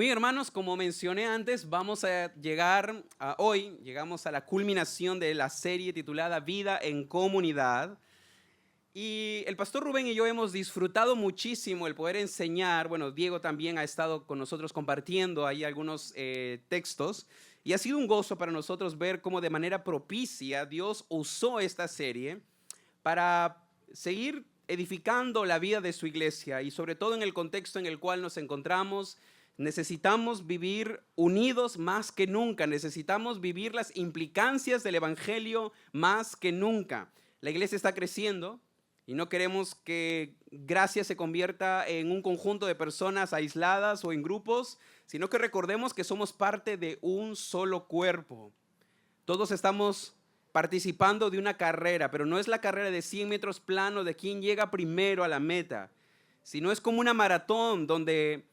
Bien, hermanos, como mencioné antes, vamos a llegar a hoy, llegamos a la culminación de la serie titulada Vida en Comunidad. Y el pastor Rubén y yo hemos disfrutado muchísimo el poder enseñar. Bueno, Diego también ha estado con nosotros compartiendo ahí algunos textos. Y ha sido un gozo para nosotros ver cómo de manera propicia Dios usó esta serie para seguir edificando la vida de su iglesia y sobre todo en el contexto en el cual nos encontramos. Necesitamos vivir unidos más que nunca, necesitamos vivir las implicancias del evangelio más que nunca. La iglesia está creciendo y no queremos que Gracia se convierta en un conjunto de personas aisladas o en grupos, sino que recordemos que somos parte de un solo cuerpo. Todos estamos participando de una carrera, pero no es la carrera de 100 metros plano de quién llega primero a la meta, sino es como una maratón donde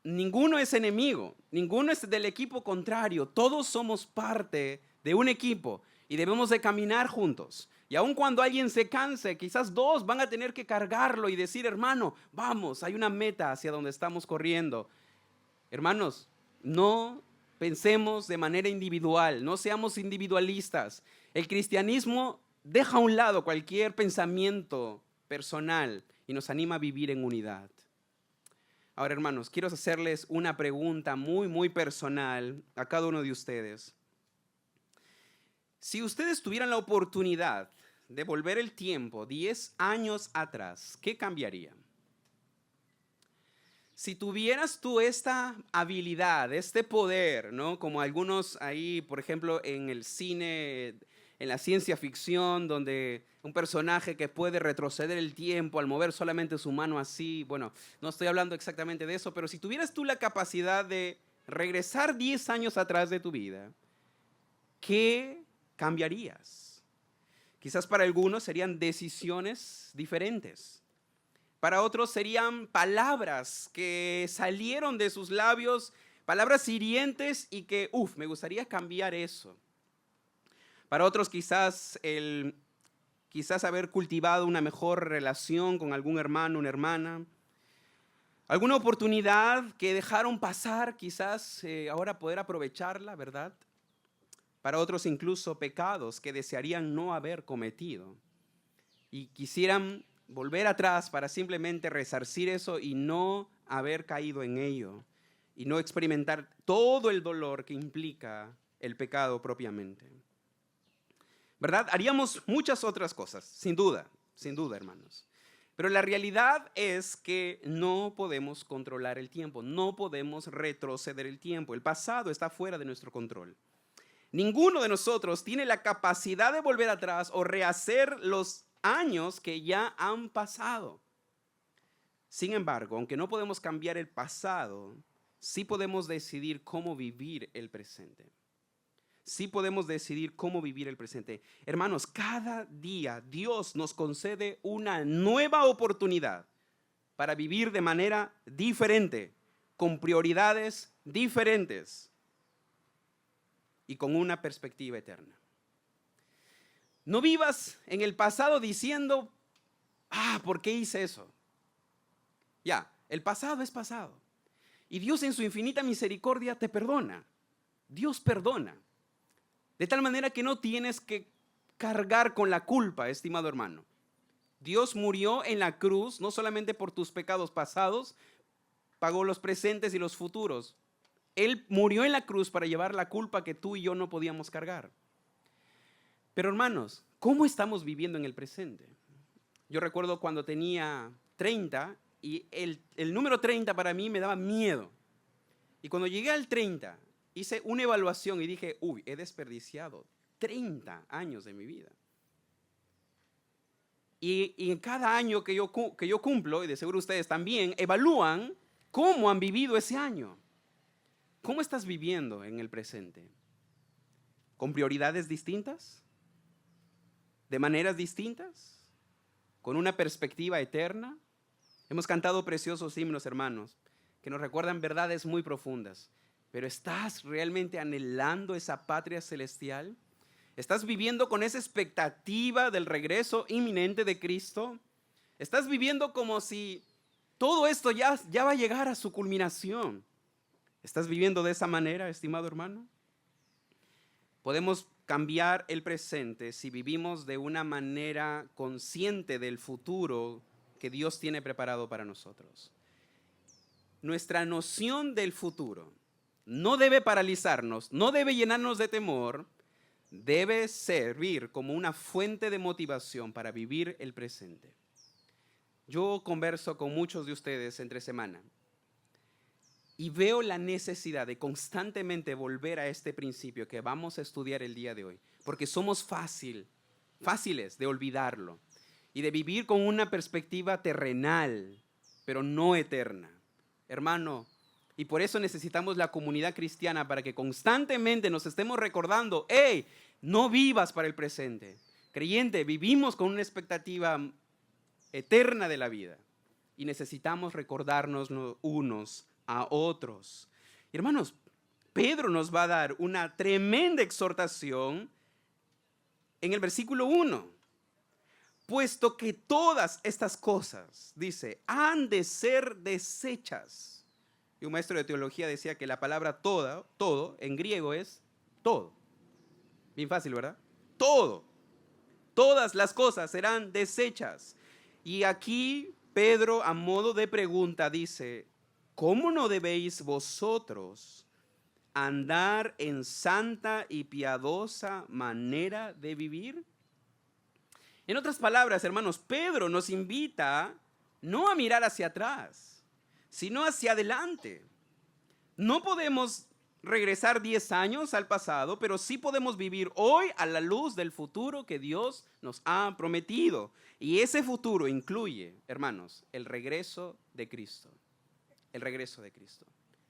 ninguno es enemigo, ninguno es del equipo contrario, todos somos parte de un equipo y debemos de caminar juntos. Y aun cuando alguien se canse, quizás dos van a tener que cargarlo y decir, hermano, vamos, hay una meta hacia donde estamos corriendo. Hermanos, no pensemos de manera individual, no seamos individualistas. El cristianismo deja a un lado cualquier pensamiento personal y nos anima a vivir en unidad. Ahora, hermanos, quiero hacerles una pregunta muy personal a cada uno de ustedes. Si ustedes tuvieran la oportunidad de volver el tiempo 10 años atrás, ¿qué cambiaría? Si tuvieras tú esta habilidad, este poder, ¿no? Como algunos ahí, por ejemplo, en el cine, en la ciencia ficción, donde un personaje que puede retroceder el tiempo al mover solamente su mano así, bueno, no estoy hablando exactamente de eso, pero si tuvieras tú la capacidad de regresar 10 años atrás de tu vida, ¿qué cambiarías? Quizás para algunos serían decisiones diferentes. Para otros serían palabras que salieron de sus labios, palabras hirientes y que, me gustaría cambiar eso. Para otros quizás haber cultivado una mejor relación con algún hermano, una hermana. Alguna oportunidad que dejaron pasar, quizás ahora poder aprovecharla, ¿verdad? Para otros incluso pecados que desearían no haber cometido y quisieran volver atrás para simplemente resarcir eso y no haber caído en ello y no experimentar todo el dolor que implica el pecado propiamente. ¿Verdad? Haríamos muchas otras cosas, sin duda, hermanos. Pero la realidad es que no podemos controlar el tiempo, no podemos retroceder el tiempo. El pasado está fuera de nuestro control. Ninguno de nosotros tiene la capacidad de volver atrás o rehacer los años que ya han pasado. Sin embargo, aunque no podemos cambiar el pasado, sí podemos decidir cómo vivir el presente. Sí podemos decidir cómo vivir el presente. Hermanos, cada día Dios nos concede una nueva oportunidad para vivir de manera diferente, con prioridades diferentes y con una perspectiva eterna. No vivas en el pasado diciendo, ¿por qué hice eso? Ya, el pasado es pasado. Y Dios en su infinita misericordia te perdona. Dios perdona. De tal manera que no tienes que cargar con la culpa, estimado hermano. Dios murió en la cruz no solamente por tus pecados pasados, pagó los presentes y los futuros. Él murió en la cruz para llevar la culpa que tú y yo no podíamos cargar. Pero hermanos, ¿cómo estamos viviendo en el presente? Yo recuerdo cuando tenía 30 y el número 30 para mí me daba miedo. Y cuando llegué al 30, hice una evaluación y dije, he desperdiciado 30 años de mi vida. Y en cada año que yo cumplo, y de seguro ustedes también, evalúan cómo han vivido ese año. ¿Cómo estás viviendo en el presente? ¿Con prioridades distintas? ¿De maneras distintas? ¿Con una perspectiva eterna? Hemos cantado preciosos himnos, hermanos, que nos recuerdan verdades muy profundas. Pero ¿estás realmente anhelando esa patria celestial? ¿Estás viviendo con esa expectativa del regreso inminente de Cristo? ¿Estás viviendo como si todo esto ya va a llegar a su culminación? ¿Estás viviendo de esa manera, estimado hermano? Podemos cambiar el presente si vivimos de una manera consciente del futuro que Dios tiene preparado para nosotros. Nuestra noción del futuro no debe paralizarnos, no debe llenarnos de temor, debe servir como una fuente de motivación para vivir el presente. Yo converso con muchos de ustedes entre semana y veo la necesidad de constantemente volver a este principio que vamos a estudiar el día de hoy, porque somos fáciles de olvidarlo y de vivir con una perspectiva terrenal, pero no eterna. Hermano, y por eso necesitamos la comunidad cristiana para que constantemente nos estemos recordando, hey, no vivas para el presente. Creyente, vivimos con una expectativa eterna de la vida y necesitamos recordarnos unos a otros. Hermanos, Pedro nos va a dar una tremenda exhortación en el versículo 1. Puesto que todas estas cosas, dice, han de ser desechas. Y un maestro de teología decía que la palabra todo, en griego es todo. Bien fácil, ¿verdad? Todo. Todas las cosas serán desechas. Y aquí Pedro, a modo de pregunta, dice, ¿cómo no debéis vosotros andar en santa y piadosa manera de vivir? En otras palabras, hermanos, Pedro nos invita no a mirar hacia atrás, sino hacia adelante. No podemos regresar 10 años al pasado, pero sí podemos vivir hoy a la luz del futuro que Dios nos ha prometido. Y ese futuro incluye, hermanos, el regreso de Cristo. El regreso de Cristo.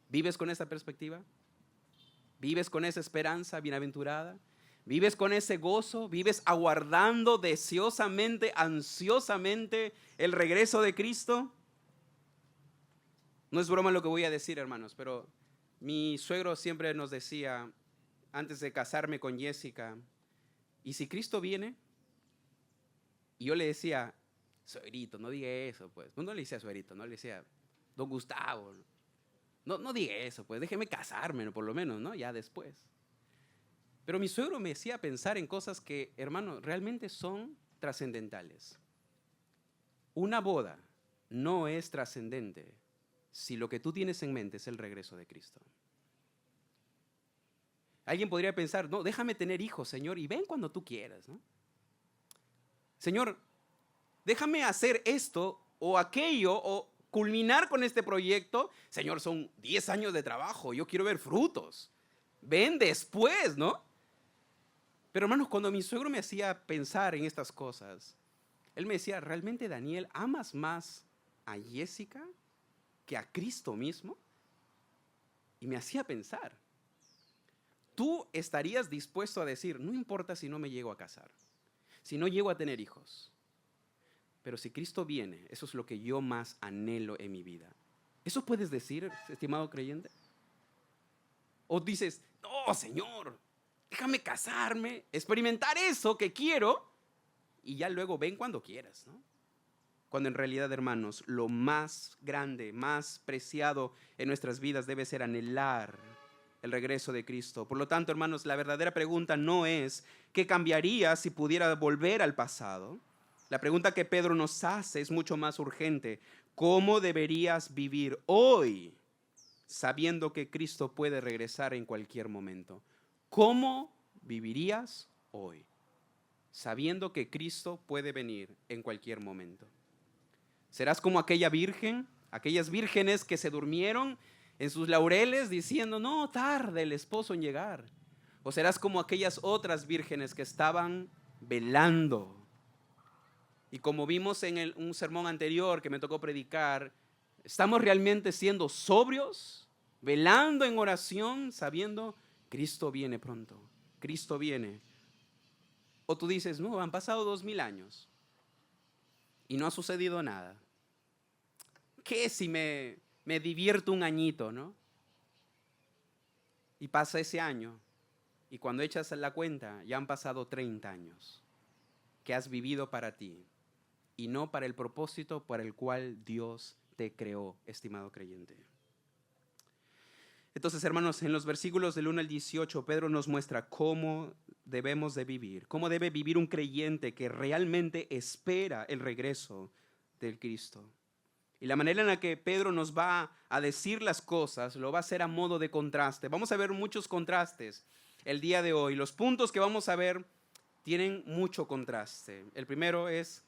¿Vives con esa perspectiva? ¿Vives con esa esperanza bienaventurada? ¿Vives con ese gozo? ¿Vives aguardando deseosamente, ansiosamente el regreso de Cristo? No es broma lo que voy a decir, hermanos, pero mi suegro siempre nos decía, antes de casarme con Jessica, ¿y si Cristo viene? Y yo le decía, suegrito, no diga eso, pues. No le decía suegrito, no le decía, don Gustavo, no diga eso, pues, déjeme casarme, por lo menos, ¿no? Ya después. Pero mi suegro me hacía pensar en cosas que, hermano, realmente son trascendentales. Una boda no es trascendente si lo que tú tienes en mente es el regreso de Cristo. Alguien podría pensar, no, déjame tener hijos, Señor, y ven cuando tú quieras, ¿no? Señor, déjame hacer esto o aquello o culminar con este proyecto. Señor, son 10 años de trabajo, yo quiero ver frutos. Ven después, ¿no? Pero hermanos, cuando mi suegro me hacía pensar en estas cosas, él me decía, ¿realmente, Daniel, amas más a Jessica que a Cristo mismo? Y me hacía pensar, tú estarías dispuesto a decir, no importa si no me llego a casar, si no llego a tener hijos, pero si Cristo viene, eso es lo que yo más anhelo en mi vida. ¿Eso puedes decir, estimado creyente? O dices, no, Señor, déjame casarme, experimentar eso que quiero y ya luego ven cuando quieras, ¿no? Cuando en realidad, hermanos, lo más grande, más preciado en nuestras vidas debe ser anhelar el regreso de Cristo. Por lo tanto, hermanos, la verdadera pregunta no es ¿qué cambiaría si pudiera volver al pasado? La pregunta que Pedro nos hace es mucho más urgente. ¿Cómo deberías vivir hoy sabiendo que Cristo puede regresar en cualquier momento? ¿Cómo vivirías hoy sabiendo que Cristo puede venir en cualquier momento? ¿Serás como aquella virgen, aquellas vírgenes que se durmieron en sus laureles diciendo, no, tarde el esposo en llegar? ¿O serás como aquellas otras vírgenes que estaban velando? Y como vimos en un sermón anterior que me tocó predicar, ¿estamos realmente siendo sobrios, velando en oración, sabiendo Cristo viene pronto, Cristo viene? O tú dices, no, han pasado 2000 años y no ha sucedido nada. ¿Qué si me divierto un añito, no? Y pasa ese año y cuando echas la cuenta ya han pasado 30 años que has vivido para ti y no para el propósito para el cual Dios te creó, estimado creyente. Entonces, hermanos, en los versículos del 1 al 18, Pedro nos muestra cómo debemos de vivir, cómo debe vivir un creyente que realmente espera el regreso del Cristo. Y la manera en la que Pedro nos va a decir las cosas lo va a hacer a modo de contraste. Vamos a ver muchos contrastes el día de hoy. Los puntos que vamos a ver tienen mucho contraste. El primero es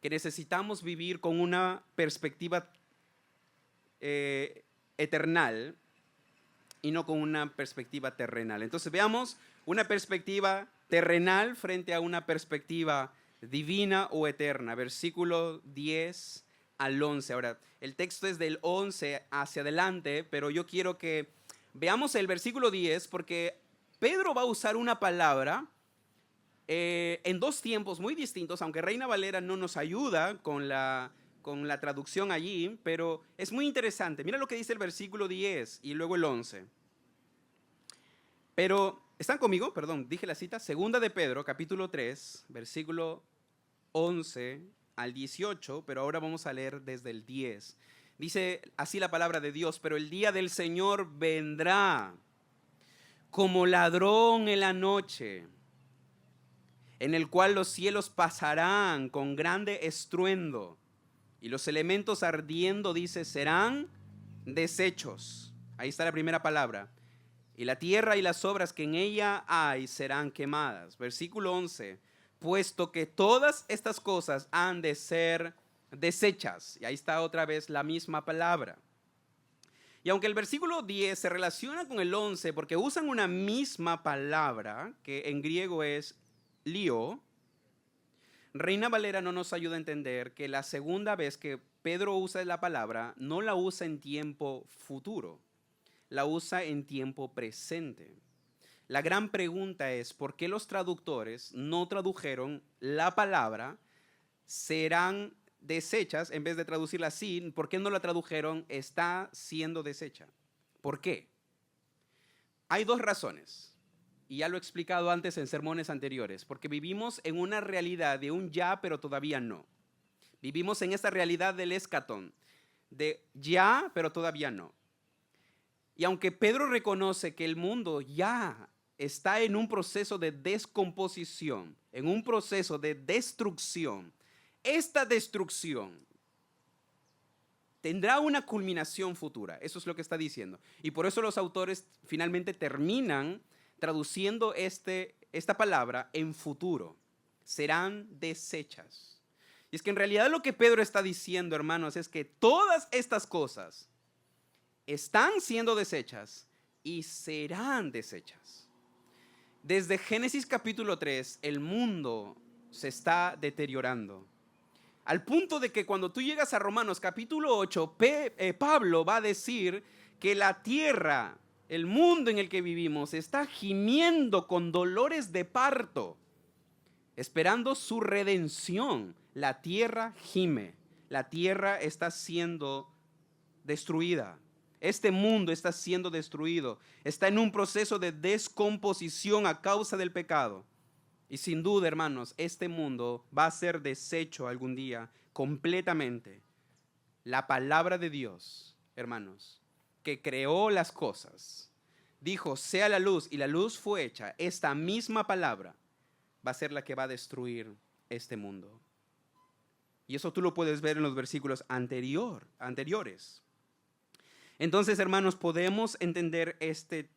que necesitamos vivir con una perspectiva eternal y no con una perspectiva terrenal. Entonces veamos una perspectiva terrenal frente a una perspectiva divina o eterna. Versículo 10 al 11. Ahora, el texto es del 11 hacia adelante, pero yo quiero que veamos el versículo 10 porque Pedro va a usar una palabra en dos tiempos muy distintos, aunque Reina Valera no nos ayuda con la traducción allí, pero es muy interesante. Mira lo que dice el versículo 10 y luego el 11. Pero, ¿están conmigo? Perdón, dije la cita. Segunda de Pedro, capítulo 3, versículo 11 al 18, pero ahora vamos a leer desde el 10. Dice así la palabra de Dios: pero el día del Señor vendrá como ladrón en la noche, en el cual los cielos pasarán con grande estruendo, y los elementos ardiendo, dice, serán deshechos. Ahí está la primera palabra. Y la tierra y las obras que en ella hay serán quemadas. Versículo 11. Puesto que todas estas cosas han de ser deshechas. Y ahí está otra vez la misma palabra. Y aunque el versículo 10 se relaciona con el 11 porque usan una misma palabra, que en griego es lío, Reina Valera no nos ayuda a entender que la segunda vez que Pedro usa la palabra, no la usa en tiempo futuro, la usa en tiempo presente. La gran pregunta es, ¿por qué los traductores no tradujeron la palabra serán deshechas en vez de traducirla así? ¿Por qué no la tradujeron está siendo deshecha? ¿Por qué? Hay dos razones. Y ya lo he explicado antes en sermones anteriores, porque vivimos en una realidad de un ya, pero todavía no. Vivimos en esta realidad del escatón, de ya, pero todavía no. Y aunque Pedro reconoce que el mundo ya está en un proceso de descomposición, en un proceso de destrucción, esta destrucción tendrá una culminación futura. Eso es lo que está diciendo. Y por eso los autores finalmente terminan traduciendo esta palabra en futuro. Serán deshechas. Y es que en realidad lo que Pedro está diciendo, hermanos, es que todas estas cosas están siendo deshechas y serán deshechas. Desde Génesis capítulo 3, el mundo se está deteriorando. Al punto de que cuando tú llegas a Romanos capítulo 8, Pablo va a decir que la tierra, el mundo en el que vivimos, está gimiendo con dolores de parto, esperando su redención. La tierra gime, la tierra está siendo destruida. Este mundo está siendo destruido, está en un proceso de descomposición a causa del pecado. Y sin duda, hermanos, este mundo va a ser deshecho algún día completamente. La palabra de Dios, hermanos, que creó las cosas, dijo, sea la luz, y la luz fue hecha. Esta misma palabra va a ser la que va a destruir este mundo. Y eso tú lo puedes ver en los versículos anteriores. Entonces, hermanos, podemos entender este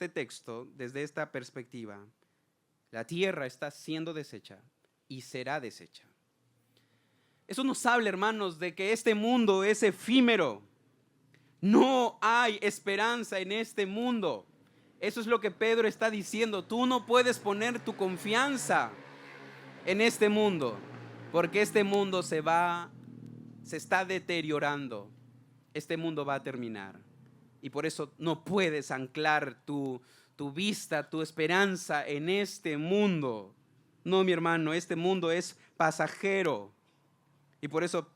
texto desde esta perspectiva. La tierra está siendo deshecha y será deshecha. Eso nos habla, hermanos, de que este mundo es efímero. No hay esperanza en este mundo. Eso es lo que Pedro está diciendo. Tú no puedes poner tu confianza en este mundo, porque este mundo se está deteriorando. Este mundo va a terminar. Y por eso no puedes anclar tu vista, tu esperanza en este mundo. No, mi hermano, este mundo es pasajero. Y por eso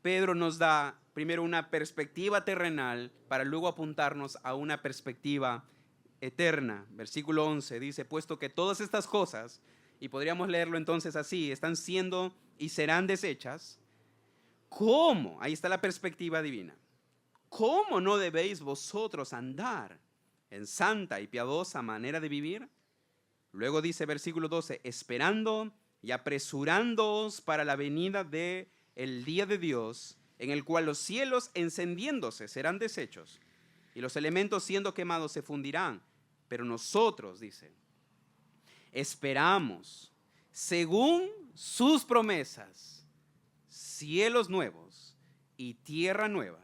Pedro nos da primero una perspectiva terrenal para luego apuntarnos a una perspectiva eterna. Versículo 11 dice, puesto que todas estas cosas, y podríamos leerlo entonces así, están siendo y serán deshechas, ¿cómo? Ahí está la perspectiva divina. ¿cómo no debéis vosotros andar en santa y piadosa manera de vivir? Luego dice versículo 12, esperando y apresurándoos para la venida de el día de Dios, en el cual los cielos encendiéndose serán deshechos y los elementos siendo quemados se fundirán. Pero nosotros, dice, esperamos, según sus promesas, cielos nuevos y tierra nueva,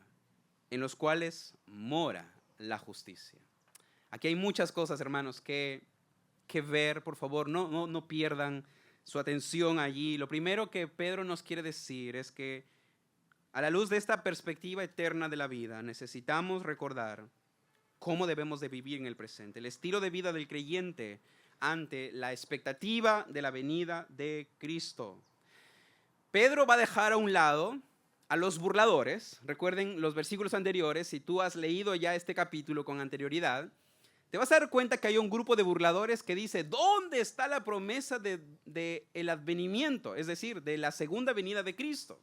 en los cuales mora la justicia. Aquí hay muchas cosas, hermanos, que ver. Por favor, no pierdan su atención allí. Lo primero que Pedro nos quiere decir es que a la luz de esta perspectiva eterna de la vida, necesitamos recordar cómo debemos de vivir en el presente, el estilo de vida del creyente ante la expectativa de la venida de Cristo. Pedro va a dejar a un lado a los burladores. Recuerden los versículos anteriores. Si tú has leído ya este capítulo con anterioridad, te vas a dar cuenta que hay un grupo de burladores que dice, ¿dónde está la promesa de el advenimiento? Es decir, de la segunda venida de Cristo.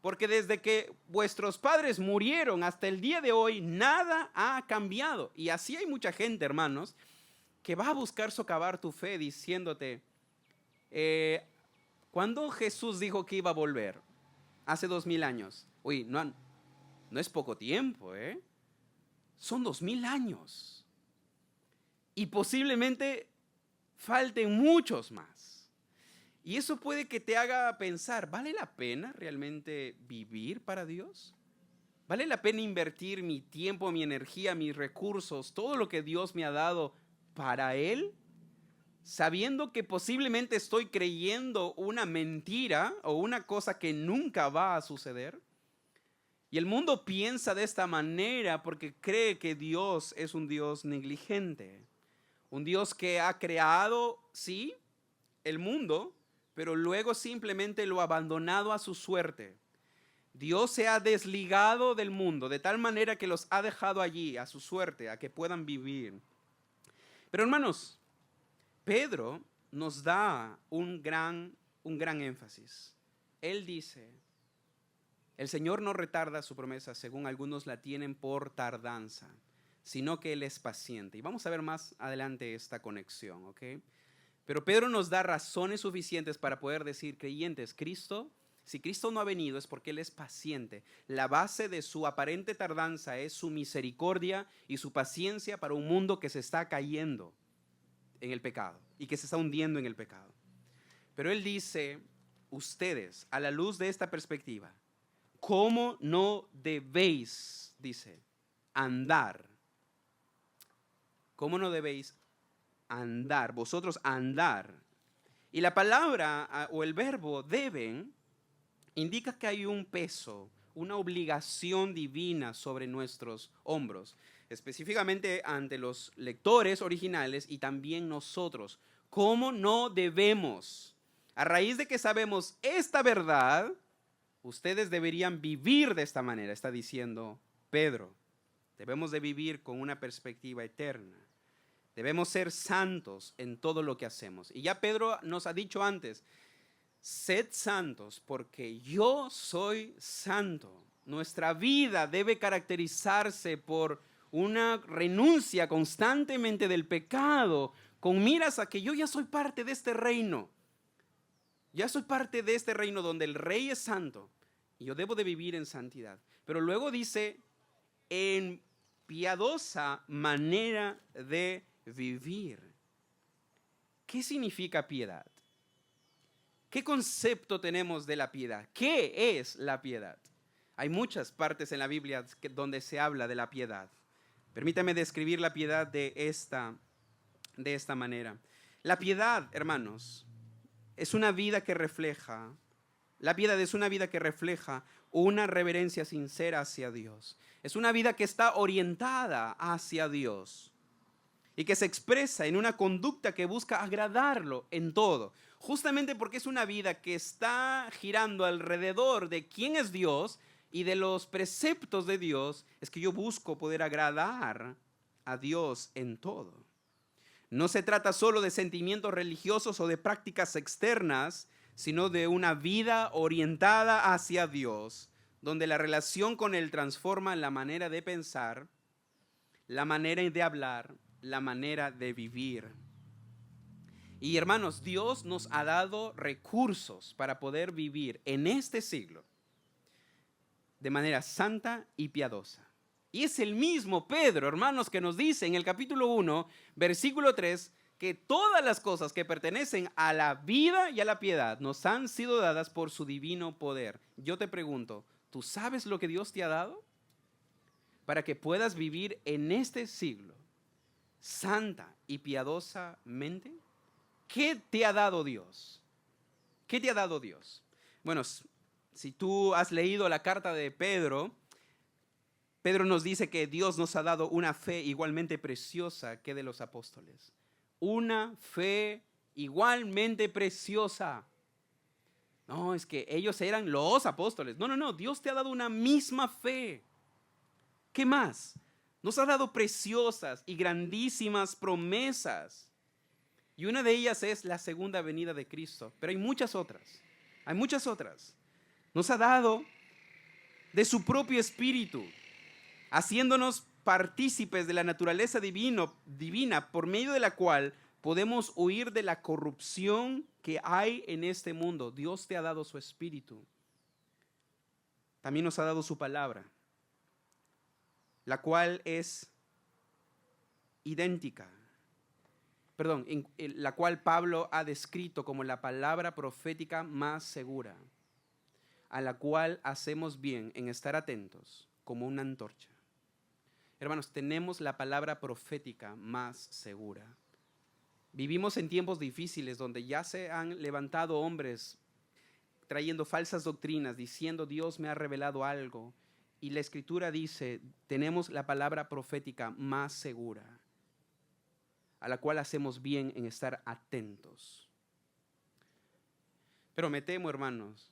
Porque desde que vuestros padres murieron hasta el día de hoy, nada ha cambiado. Y así hay mucha gente, hermanos, que va a buscar socavar tu fe diciéndote, ¿cuándo Jesús dijo que iba a volver? Hace 2000 años. Uy, no es poco tiempo, ¿eh? Son 2000 años. Y posiblemente falten muchos más. Y eso puede que te haga pensar, ¿vale la pena realmente vivir para Dios? ¿Vale la pena invertir mi tiempo, mi energía, mis recursos, todo lo que Dios me ha dado para Él? Sabiendo que posiblemente estoy creyendo una mentira o una cosa que nunca va a suceder. Y el mundo piensa de esta manera porque cree que Dios es un Dios negligente. Un Dios que ha creado, sí, el mundo, pero luego simplemente lo ha abandonado a su suerte. Dios se ha desligado del mundo de tal manera que los ha dejado allí a su suerte, a que puedan vivir. Pero hermanos, Pedro nos da un gran énfasis. Él dice, el Señor no retarda su promesa, según algunos la tienen por tardanza, sino que Él es paciente. Y vamos a ver más adelante esta conexión, ¿ok? Pero Pedro nos da razones suficientes para poder decir, creyentes, si Cristo no ha venido es porque Él es paciente. La base de su aparente tardanza es su misericordia y su paciencia para un mundo que se está cayendo en el pecado y que se está hundiendo en el pecado. Pero Él dice, ustedes, a la luz de esta perspectiva, ¿cómo no debéis, dice, andar? ¿Cómo no debéis andar? Vosotros andar. Y la palabra o el verbo deben indica que hay un peso, una obligación divina sobre nuestros hombros, específicamente ante los lectores originales y también nosotros. ¿Cómo no debemos? A raíz de que sabemos esta verdad, ustedes deberían vivir de esta manera, está diciendo Pedro. Debemos de vivir con una perspectiva eterna. Debemos ser santos en todo lo que hacemos. Y ya Pedro nos ha dicho antes, sed santos porque yo soy santo. Nuestra vida debe caracterizarse por una renuncia constantemente del pecado, con miras a que yo ya soy parte de este reino. Ya soy parte de este reino donde el rey es santo y yo debo de vivir en santidad. Pero luego dice, en piadosa manera de vivir. ¿Qué significa piedad? ¿Qué concepto tenemos de la piedad? ¿Qué es la piedad? Hay muchas partes en la Biblia donde se habla de la piedad. Permítame describir la piedad de esta manera. La piedad, hermanos, es una vida que refleja, la piedad es una vida que refleja una reverencia sincera hacia Dios. Es una vida que está orientada hacia Dios y que se expresa en una conducta que busca agradarlo en todo. Justamente porque es una vida que está girando alrededor de quién es Dios y de los preceptos de Dios, es que yo busco poder agradar a Dios en todo. No se trata solo de sentimientos religiosos o de prácticas externas, sino de una vida orientada hacia Dios, donde la relación con Él transforma la manera de pensar, la manera de hablar, la manera de vivir. Y hermanos, Dios nos ha dado recursos para poder vivir en este siglo de manera santa y piadosa. Y es el mismo Pedro, hermanos, que nos dice en el capítulo 1, versículo 3, que todas las cosas que pertenecen a la vida y a la piedad nos han sido dadas por su divino poder. Yo te pregunto, ¿tú sabes lo que Dios te ha dado para que puedas vivir en este siglo santa y piadosamente? ¿Qué te ha dado Dios? ¿Qué te ha dado Dios? Bueno, si tú has leído la carta de Pedro, Pedro nos dice que Dios nos ha dado una fe igualmente preciosa que de los apóstoles. Una fe igualmente preciosa. No, es que ellos eran los apóstoles. No, Dios te ha dado una misma fe. ¿Qué más? Nos ha dado preciosas y grandísimas promesas. Y una de ellas es la segunda venida de Cristo. Pero hay muchas otras. Hay muchas otras. Nos ha dado de su propio espíritu, haciéndonos partícipes de la naturaleza divina, por medio de la cual podemos huir de la corrupción que hay en este mundo. Dios te ha dado su espíritu. También nos ha dado su palabra, la cual es idéntica. La cual Pablo ha descrito como la palabra profética más segura, a la cual hacemos bien en estar atentos como una antorcha. Hermanos, tenemos la palabra profética más segura. Vivimos en tiempos difíciles donde ya se han levantado hombres trayendo falsas doctrinas, diciendo Dios me ha revelado algo. Y la Escritura dice, tenemos la palabra profética más segura, a la cual hacemos bien en estar atentos. Pero me temo, hermanos,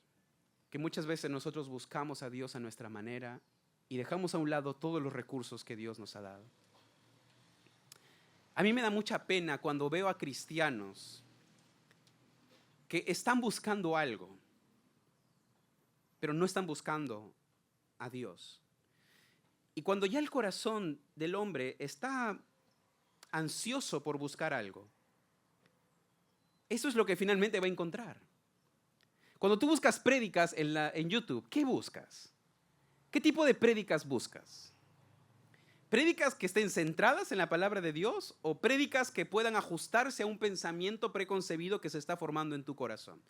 que muchas veces nosotros buscamos a Dios a nuestra manera y dejamos a un lado todos los recursos que Dios nos ha dado. A mí me da mucha pena cuando veo a cristianos que están buscando algo, pero no están buscando a Dios. Y cuando ya el corazón del hombre está ansioso por buscar algo, eso es lo que finalmente va a encontrar. Cuando tú buscas prédicas en YouTube, ¿qué buscas? ¿Qué tipo de prédicas buscas? ¿Prédicas que estén centradas en la palabra de Dios o prédicas que puedan ajustarse a un pensamiento preconcebido que se está formando en tu corazón?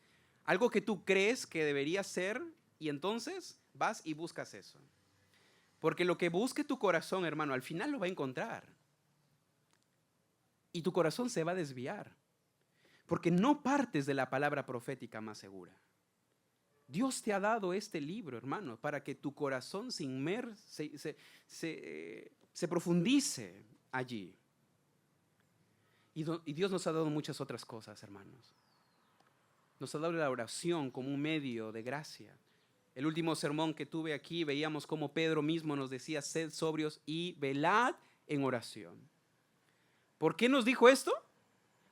Algo que tú crees que debería ser y entonces vas y buscas eso. Porque lo que busque tu corazón, hermano, al final lo va a encontrar. Y tu corazón se va a desviar. Porque no partes de la palabra profética más segura. Dios te ha dado este libro, hermano, para que tu corazón se profundice allí. Y Dios nos ha dado muchas otras cosas, hermanos. Nos ha dado la oración como un medio de gracia. El último sermón que tuve aquí veíamos cómo Pedro mismo nos decía, sed sobrios y velad en oración. ¿Por qué nos dijo esto?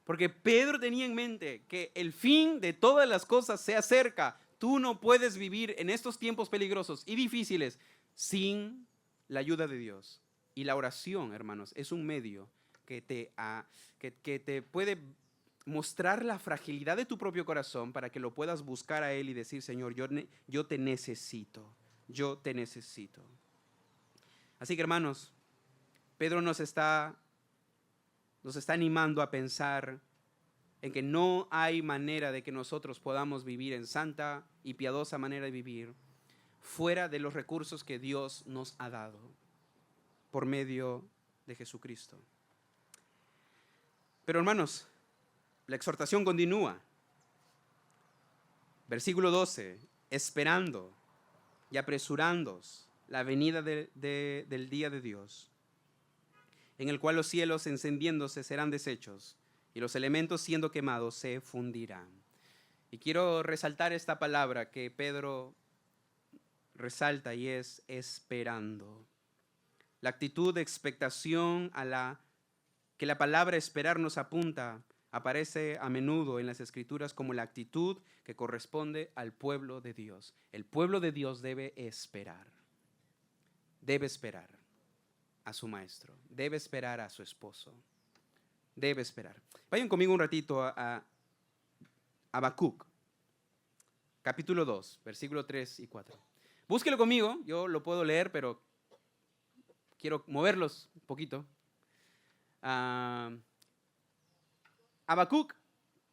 Porque Pedro tenía en mente que el fin de todas las cosas se acerca. Tú no puedes vivir en estos tiempos peligrosos y difíciles sin la ayuda de Dios. Y la oración, hermanos, es un medio que te puede mostrar la fragilidad de tu propio corazón para que lo puedas buscar a Él y decir, Señor, yo te necesito, yo te necesito. Así que, hermanos, Pedro nos está animando a pensar en que no hay manera de que nosotros podamos vivir en santa y piadosa manera de vivir fuera de los recursos que Dios nos ha dado por medio de Jesucristo. Pero, hermanos, la exhortación continúa. Versículo 12, esperando y apresurándoos la venida del día de Dios, en el cual los cielos encendiéndose serán deshechos y los elementos siendo quemados se fundirán. Y quiero resaltar esta palabra que Pedro resalta y es esperando. La actitud de expectación que la palabra esperar nos apunta aparece a menudo en las Escrituras como la actitud que corresponde al pueblo de Dios. El pueblo de Dios debe esperar a su maestro, debe esperar a su esposo, debe esperar. Vayan conmigo un ratito a Habacuc, capítulo 2, versículo 3 y 4. Búsquelo conmigo, yo lo puedo leer, pero quiero moverlos un poquito. Habacuc,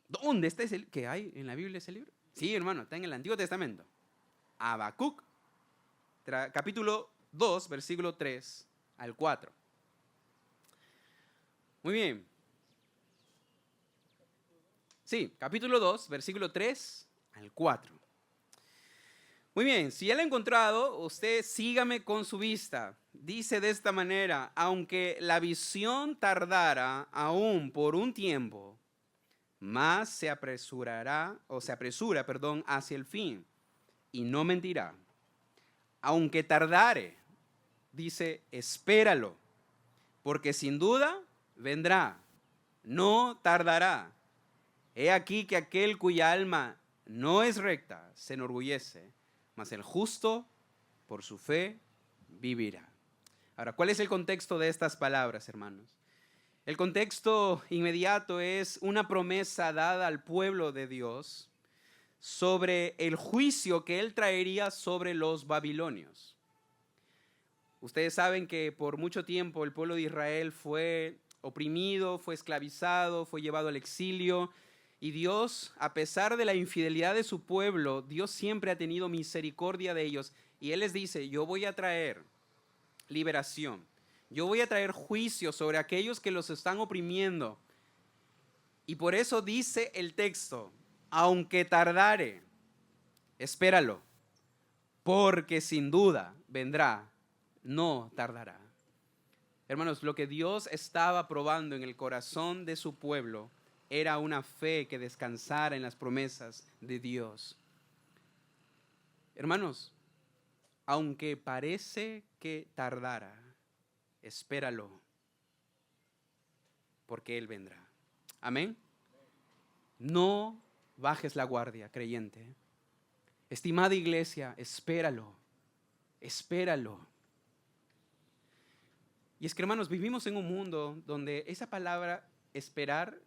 ¿dónde está ese que hay en la Biblia ese libro? Sí, hermano, está en el Antiguo Testamento. Habacuc, capítulo 2, versículo 3 al 4. Muy bien. Sí, capítulo 2, versículo 3 al 4. Muy bien, si ya lo ha encontrado, usted sígame con su vista. Dice de esta manera: aunque la visión tardara aún por un tiempo, más se apresura, hacia el fin, y no mentirá. Aunque tardare, dice, espéralo, porque sin duda vendrá, no tardará. He aquí que aquel cuya alma no es recta se enorgullece, mas el justo por su fe vivirá. Ahora, ¿cuál es el contexto de estas palabras, hermanos? El contexto inmediato es una promesa dada al pueblo de Dios sobre el juicio que él traería sobre los babilonios. Ustedes saben que por mucho tiempo el pueblo de Israel fue oprimido, fue esclavizado, fue llevado al exilio. Y Dios, a pesar de la infidelidad de su pueblo, Dios siempre ha tenido misericordia de ellos. Y Él les dice: yo voy a traer liberación. Yo voy a traer juicio sobre aquellos que los están oprimiendo. Y por eso dice el texto: aunque tardare, espéralo, porque sin duda vendrá, no tardará. Hermanos, lo que Dios estaba probando en el corazón de su pueblo era una fe que descansara en las promesas de Dios. Hermanos, aunque parece que tardara, espéralo, porque Él vendrá. Amén. No bajes la guardia, creyente. Estimada iglesia, espéralo, espéralo. Y es que, hermanos, vivimos en un mundo donde esa palabra esperar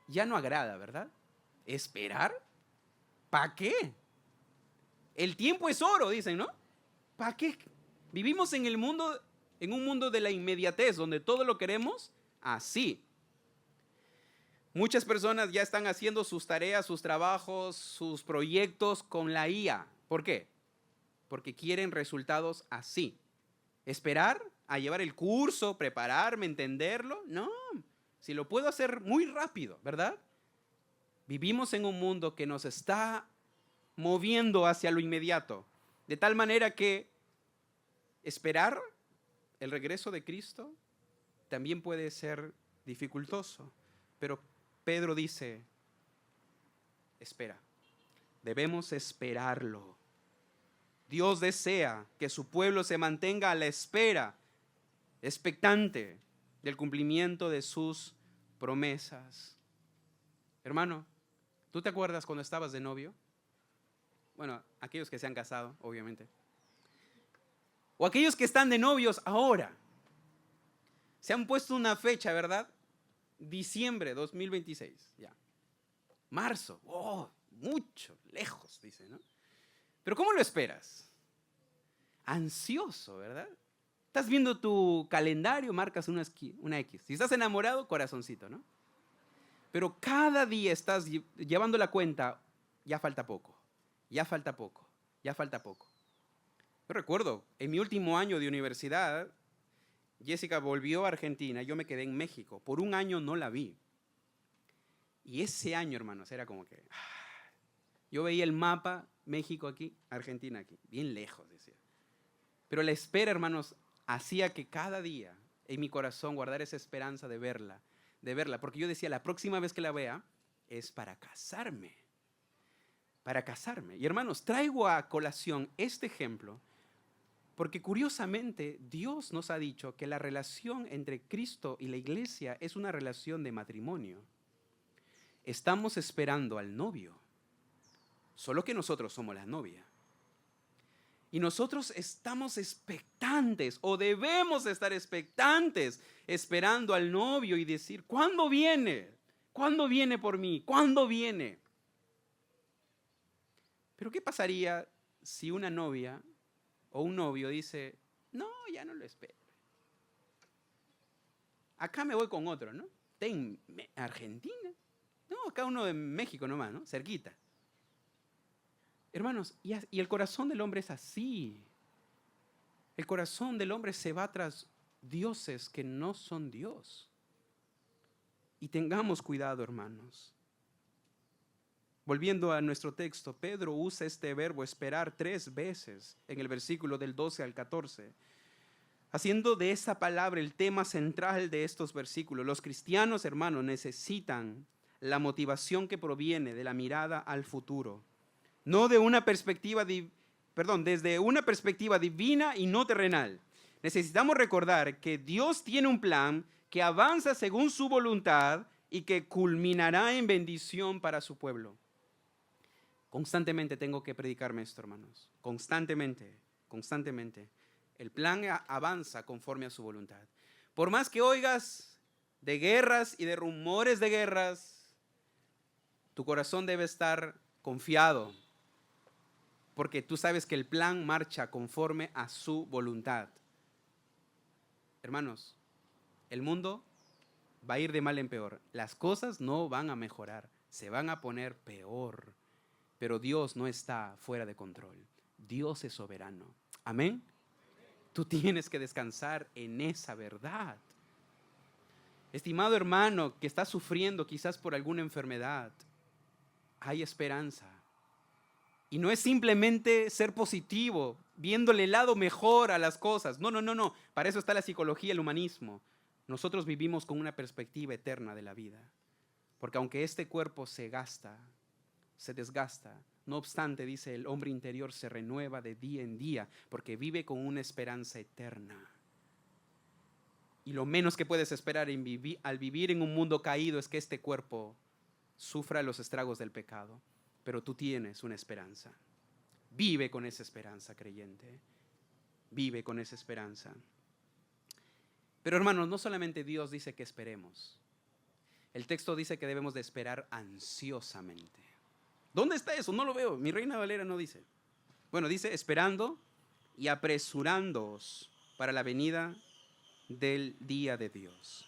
ya no agrada, ¿verdad? ¿Esperar? ¿Para qué? El tiempo es oro, dicen, ¿no? ¿Para qué? Vivimos en un mundo de la inmediatez, donde todo lo queremos así. Muchas personas ya están haciendo sus tareas, sus trabajos, sus proyectos con la IA. ¿Por qué? Porque quieren resultados así. ¿Esperar a llevar el curso, prepararme, entenderlo? No, si lo puedo hacer muy rápido, ¿verdad? Vivimos en un mundo que nos está moviendo hacia lo inmediato, de tal manera que esperar el regreso de Cristo también puede ser dificultoso. Pero Pedro dice: espera, debemos esperarlo. Dios desea que su pueblo se mantenga a la espera, expectante del cumplimiento de sus promesas. Hermano, ¿tú te acuerdas cuando estabas de novio? Bueno, aquellos que se han casado, obviamente. O aquellos que están de novios ahora. Se han puesto una fecha, ¿verdad? Diciembre 2026, ya. Marzo, mucho, lejos, dice, ¿no? Pero ¿cómo lo esperas? Ansioso, ¿verdad? Estás viendo tu calendario, marcas una X. Si estás enamorado, corazoncito, ¿no? Pero cada día estás llevando la cuenta: ya falta poco, ya falta poco, ya falta poco. Yo recuerdo, en mi último año de universidad, Jessica volvió a Argentina, yo me quedé en México. Por un año no la vi. Y ese año, hermanos, era como que yo veía el mapa: México aquí, Argentina aquí, bien lejos, decía. Pero la espera, hermanos, hacía que cada día en mi corazón guardara esa esperanza de verla, porque yo decía: la próxima vez que la vea es para casarme. Para casarme. Y hermanos, traigo a colación este ejemplo Porque curiosamente Dios nos ha dicho que la relación entre Cristo y la iglesia es una relación de matrimonio. Estamos esperando al novio, solo que nosotros somos la novia. Y nosotros estamos expectantes o debemos estar expectantes esperando al novio y decir, ¿cuándo viene? ¿Cuándo viene por mí? ¿Cuándo viene? Pero ¿qué pasaría si una novia o un novio dice, no, ya no lo espero? Acá me voy con otro, ¿no? ¿En Argentina? No, acá uno de México nomás, ¿no? Cerquita. Hermanos, y el corazón del hombre es así. El corazón del hombre se va tras dioses que no son Dios. Y tengamos cuidado, hermanos. Volviendo a nuestro texto, Pedro usa este verbo esperar 3 veces en el versículo del 12 al 14, haciendo de esa palabra el tema central de estos versículos. Los cristianos, hermanos, necesitan la motivación que proviene de la mirada al futuro. No de una perspectiva, desde una perspectiva divina y no terrenal. Necesitamos recordar que Dios tiene un plan que avanza según su voluntad y que culminará en bendición para su pueblo. Constantemente tengo que predicarme esto, hermanos. Constantemente. El plan avanza conforme a su voluntad. Por más que oigas de guerras y de rumores de guerras, tu corazón debe estar confiado, porque tú sabes que el plan marcha conforme a su voluntad. Hermanos, el mundo va a ir de mal en peor. Las cosas no van a mejorar, se van a poner peor. Pero Dios no está fuera de control. Dios es soberano. Amén. Tú tienes que descansar en esa verdad. Estimado hermano que está sufriendo quizás por alguna enfermedad, hay esperanza. Y no es simplemente ser positivo, viéndole el lado mejor a las cosas. No. Para eso está la psicología, el humanismo. Nosotros vivimos con una perspectiva eterna de la vida. Porque aunque este cuerpo se desgasta, no obstante, dice, el hombre interior se renueva de día en día, porque vive con una esperanza eterna. Y lo menos que puedes esperar al vivir en un mundo caído es que este cuerpo sufra los estragos del pecado. Pero tú tienes una esperanza. Vive con esa esperanza, creyente. Vive con esa esperanza. Pero hermanos, no solamente Dios dice que esperemos. El texto dice que debemos de esperar ansiosamente. ¿Dónde está eso? No lo veo. Mi Reina Valera no dice. Bueno, dice esperando y apresurándoos para la venida del día de Dios.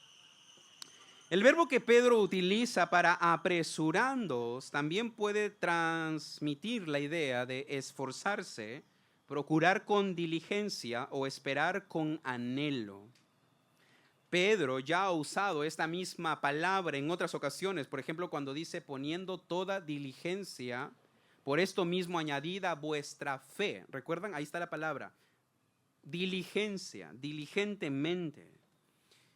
El verbo que Pedro utiliza para apresurándoos también puede transmitir la idea de esforzarse, procurar con diligencia o esperar con anhelo. Pedro ya ha usado esta misma palabra en otras ocasiones, por ejemplo, cuando dice poniendo toda diligencia, por esto mismo añadida vuestra fe. ¿Recuerdan? Ahí está la palabra. Diligencia, diligentemente.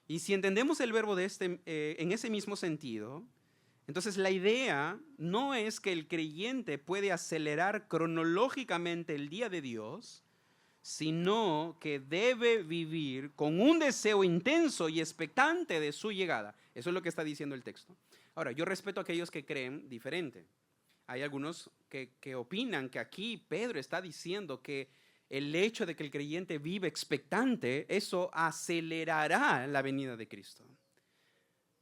Y si entendemos el verbo en ese mismo sentido, entonces la idea no es que el creyente puede acelerar cronológicamente el día de Dios, sino que debe vivir con un deseo intenso y expectante de su llegada. Eso es lo que está diciendo el texto. Ahora, yo respeto a aquellos que creen diferente. Hay algunos que opinan que aquí Pedro está diciendo que el hecho de que el creyente vive expectante, eso acelerará la venida de Cristo.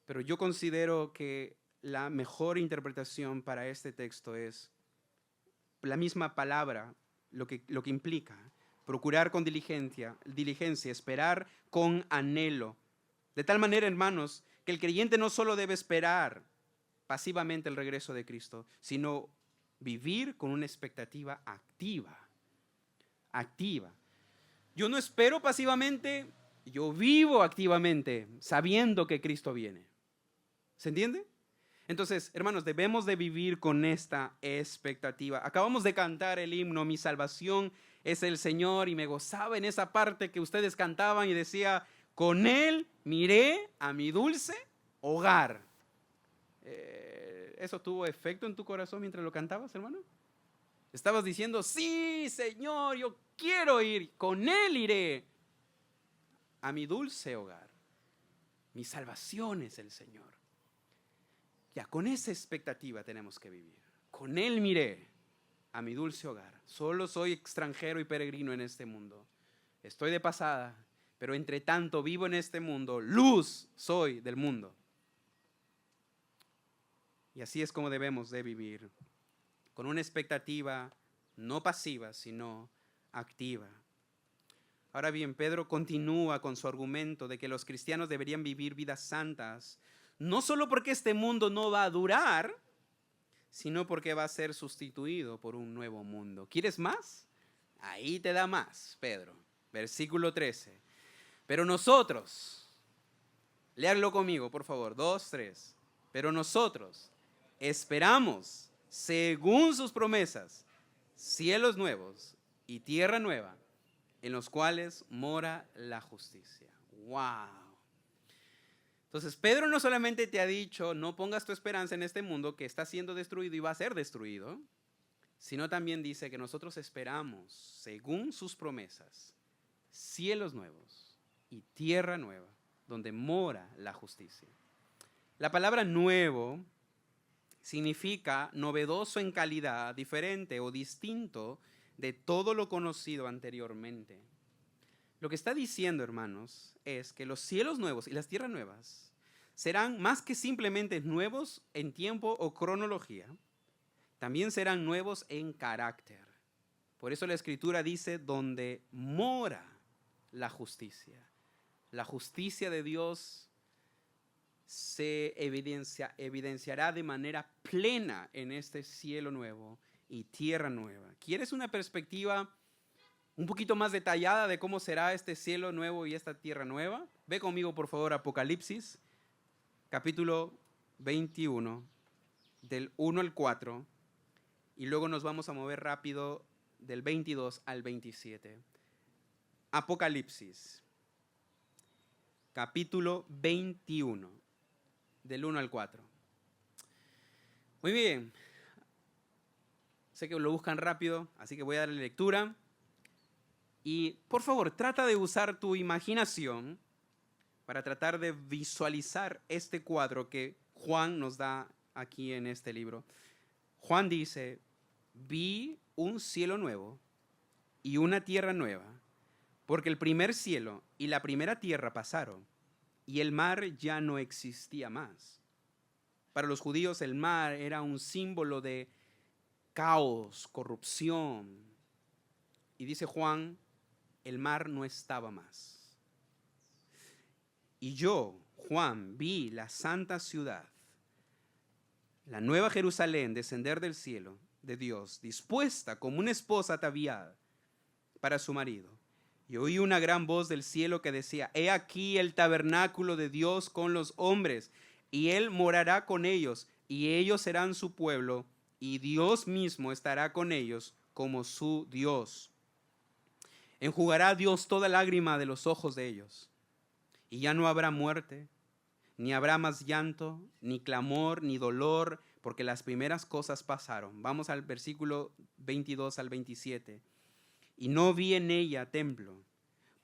Pero yo considero que la mejor interpretación para este texto es la misma palabra, lo que implica. Procurar con diligencia, esperar con anhelo. De tal manera, hermanos, que el creyente no solo debe esperar pasivamente el regreso de Cristo, sino vivir con una expectativa activa. Yo no espero pasivamente, yo vivo activamente, sabiendo que Cristo viene. ¿Se entiende? Entonces, hermanos, debemos de vivir con esta expectativa. Acabamos de cantar el himno, Mi salvación es el Señor, y me gozaba en esa parte que ustedes cantaban y decía, con Él miré a mi dulce hogar. ¿Eso tuvo efecto en tu corazón mientras lo cantabas, hermano? Estabas diciendo, sí, Señor, yo quiero ir, con Él iré a mi dulce hogar. Mi salvación es el Señor. Ya, con esa expectativa tenemos que vivir. Con Él miré a mi dulce hogar. Solo soy extranjero y peregrino en este mundo. Estoy de pasada, pero entre tanto vivo en este mundo. Luz soy del mundo. Y así es como debemos de vivir. Con una expectativa no pasiva, sino activa. Ahora bien, Pedro continúa con su argumento de que los cristianos deberían vivir vidas santas, no solo porque este mundo no va a durar, sino porque va a ser sustituido por un nuevo mundo. ¿Quieres más? Ahí te da más, Pedro. Versículo 13. Pero nosotros, léalo conmigo, por favor, 2, 3. Pero nosotros esperamos, según sus promesas, cielos nuevos y tierra nueva, en los cuales mora la justicia. ¡Wow! Entonces, Pedro no solamente te ha dicho, no pongas tu esperanza en este mundo que está siendo destruido y va a ser destruido, sino también dice que nosotros esperamos, según sus promesas, cielos nuevos y tierra nueva, donde mora la justicia. La palabra nuevo significa novedoso en calidad, diferente o distinto de todo lo conocido anteriormente. Lo que está diciendo, hermanos, es que los cielos nuevos y las tierras nuevas serán más que simplemente nuevos en tiempo o cronología, también serán nuevos en carácter. Por eso la Escritura dice, donde mora la justicia. La justicia de Dios se evidenciará de manera plena en este cielo nuevo y tierra nueva. ¿Quieres una perspectiva un poquito más detallada de cómo será este cielo nuevo y esta tierra nueva? Ve conmigo, por favor, Apocalipsis, capítulo 21, del 1 al 4, y luego nos vamos a mover rápido del 22 al 27. Apocalipsis, capítulo 21, del 1 al 4. Muy bien. Sé que lo buscan rápido, así que voy a darle lectura. Y por favor, trata de usar tu imaginación para tratar de visualizar este cuadro que Juan nos da aquí en este libro. Juan dice, vi un cielo nuevo y una tierra nueva, porque el primer cielo y la primera tierra pasaron, y el mar ya no existía más. Para los judíos el mar era un símbolo de caos, corrupción. Y dice Juan, el mar no estaba más. Y yo, Juan, vi la santa ciudad, la nueva Jerusalén, descender del cielo de Dios, dispuesta como una esposa ataviada para su marido. Y oí una gran voz del cielo que decía, he aquí el tabernáculo de Dios con los hombres, y Él morará con ellos, y ellos serán su pueblo, y Dios mismo estará con ellos como su Dios. Enjugará Dios toda lágrima de los ojos de ellos, y ya no habrá muerte, ni habrá más llanto, ni clamor, ni dolor, porque las primeras cosas pasaron. Vamos al versículo 22 al 27. Y no vi en ella templo,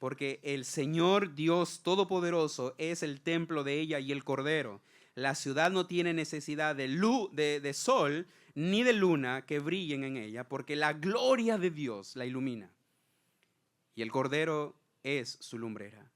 porque el Señor Dios Todopoderoso es el templo de ella y el Cordero. La ciudad no tiene necesidad de sol ni de luna que brillen en ella, porque la gloria de Dios la ilumina. Y el Cordero es su lumbrera.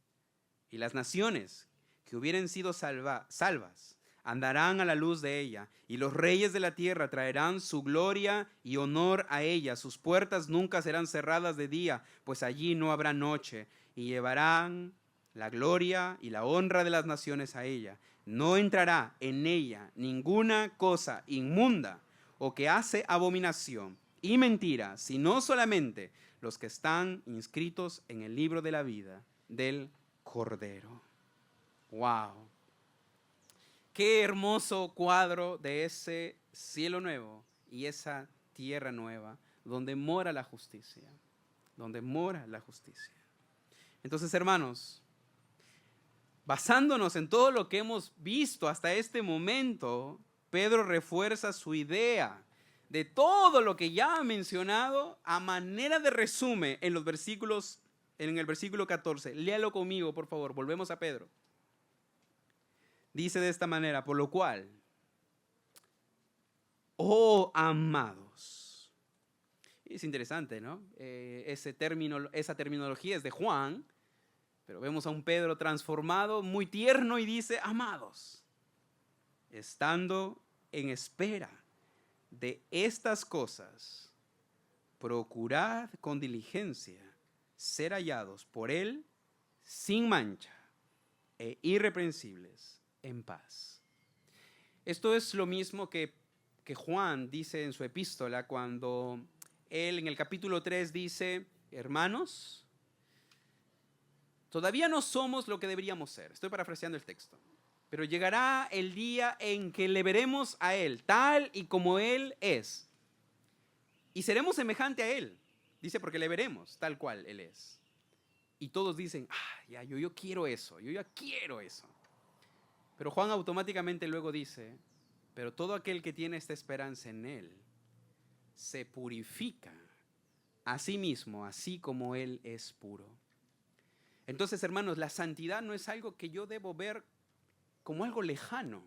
Y las naciones que hubieran sido salvas andarán a la luz de ella, y los reyes de la tierra traerán su gloria y honor a ella. Sus puertas nunca serán cerradas de día, pues allí no habrá noche, y llevarán la gloria y la honra de las naciones a ella. No entrará en ella ninguna cosa inmunda o que hace abominación y mentira, sino solamente los que están inscritos en el libro de la vida del Cordero. ¡Wow! Qué hermoso cuadro de ese cielo nuevo y esa tierra nueva, donde mora la justicia, donde mora la justicia. Entonces, hermanos, basándonos en todo lo que hemos visto hasta este momento, Pedro refuerza su idea de todo lo que ya ha mencionado, a manera de resumen en los versículos, en el versículo 14. Léalo conmigo, por favor. Volvemos a Pedro. Dice de esta manera: por lo cual, oh amados. Es interesante, ¿no? Esa terminología es de Juan, pero vemos a un Pedro transformado, muy tierno, y dice: amados, estando en espera de estas cosas, procurad con diligencia ser hallados por Él sin mancha e irreprensibles en paz. Esto es lo mismo que Juan dice en su epístola cuando él en el capítulo 3 dice: hermanos, todavía no somos lo que deberíamos ser. Estoy parafraseando el texto. Pero llegará el día en que le veremos a Él, tal y como Él es. Y seremos semejante a Él. Dice, porque le veremos tal cual Él es. Y todos dicen: yo quiero eso, yo ya quiero eso. Pero Juan automáticamente luego dice: pero todo aquel que tiene esta esperanza en Él se purifica a sí mismo, así como Él es puro. Entonces, hermanos, la santidad no es algo que yo debo ver como algo lejano.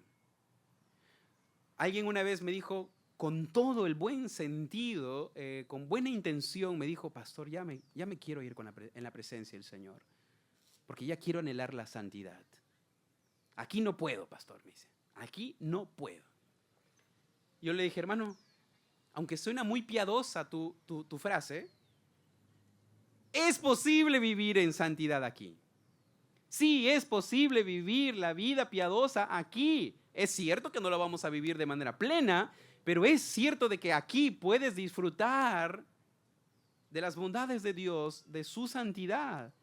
Alguien una vez me dijo, con todo el buen sentido, con buena intención, me dijo: pastor, ya me quiero ir en la presencia del Señor, porque ya quiero anhelar la santidad. Aquí no puedo, pastor, me dice. Aquí no puedo. Yo le dije: hermano, aunque suena muy piadosa tu frase, es posible vivir en santidad aquí. Sí, es posible vivir la vida piadosa aquí. Es cierto que no la vamos a vivir de manera plena, pero es cierto de que aquí puedes disfrutar de las bondades de Dios, de su santidad.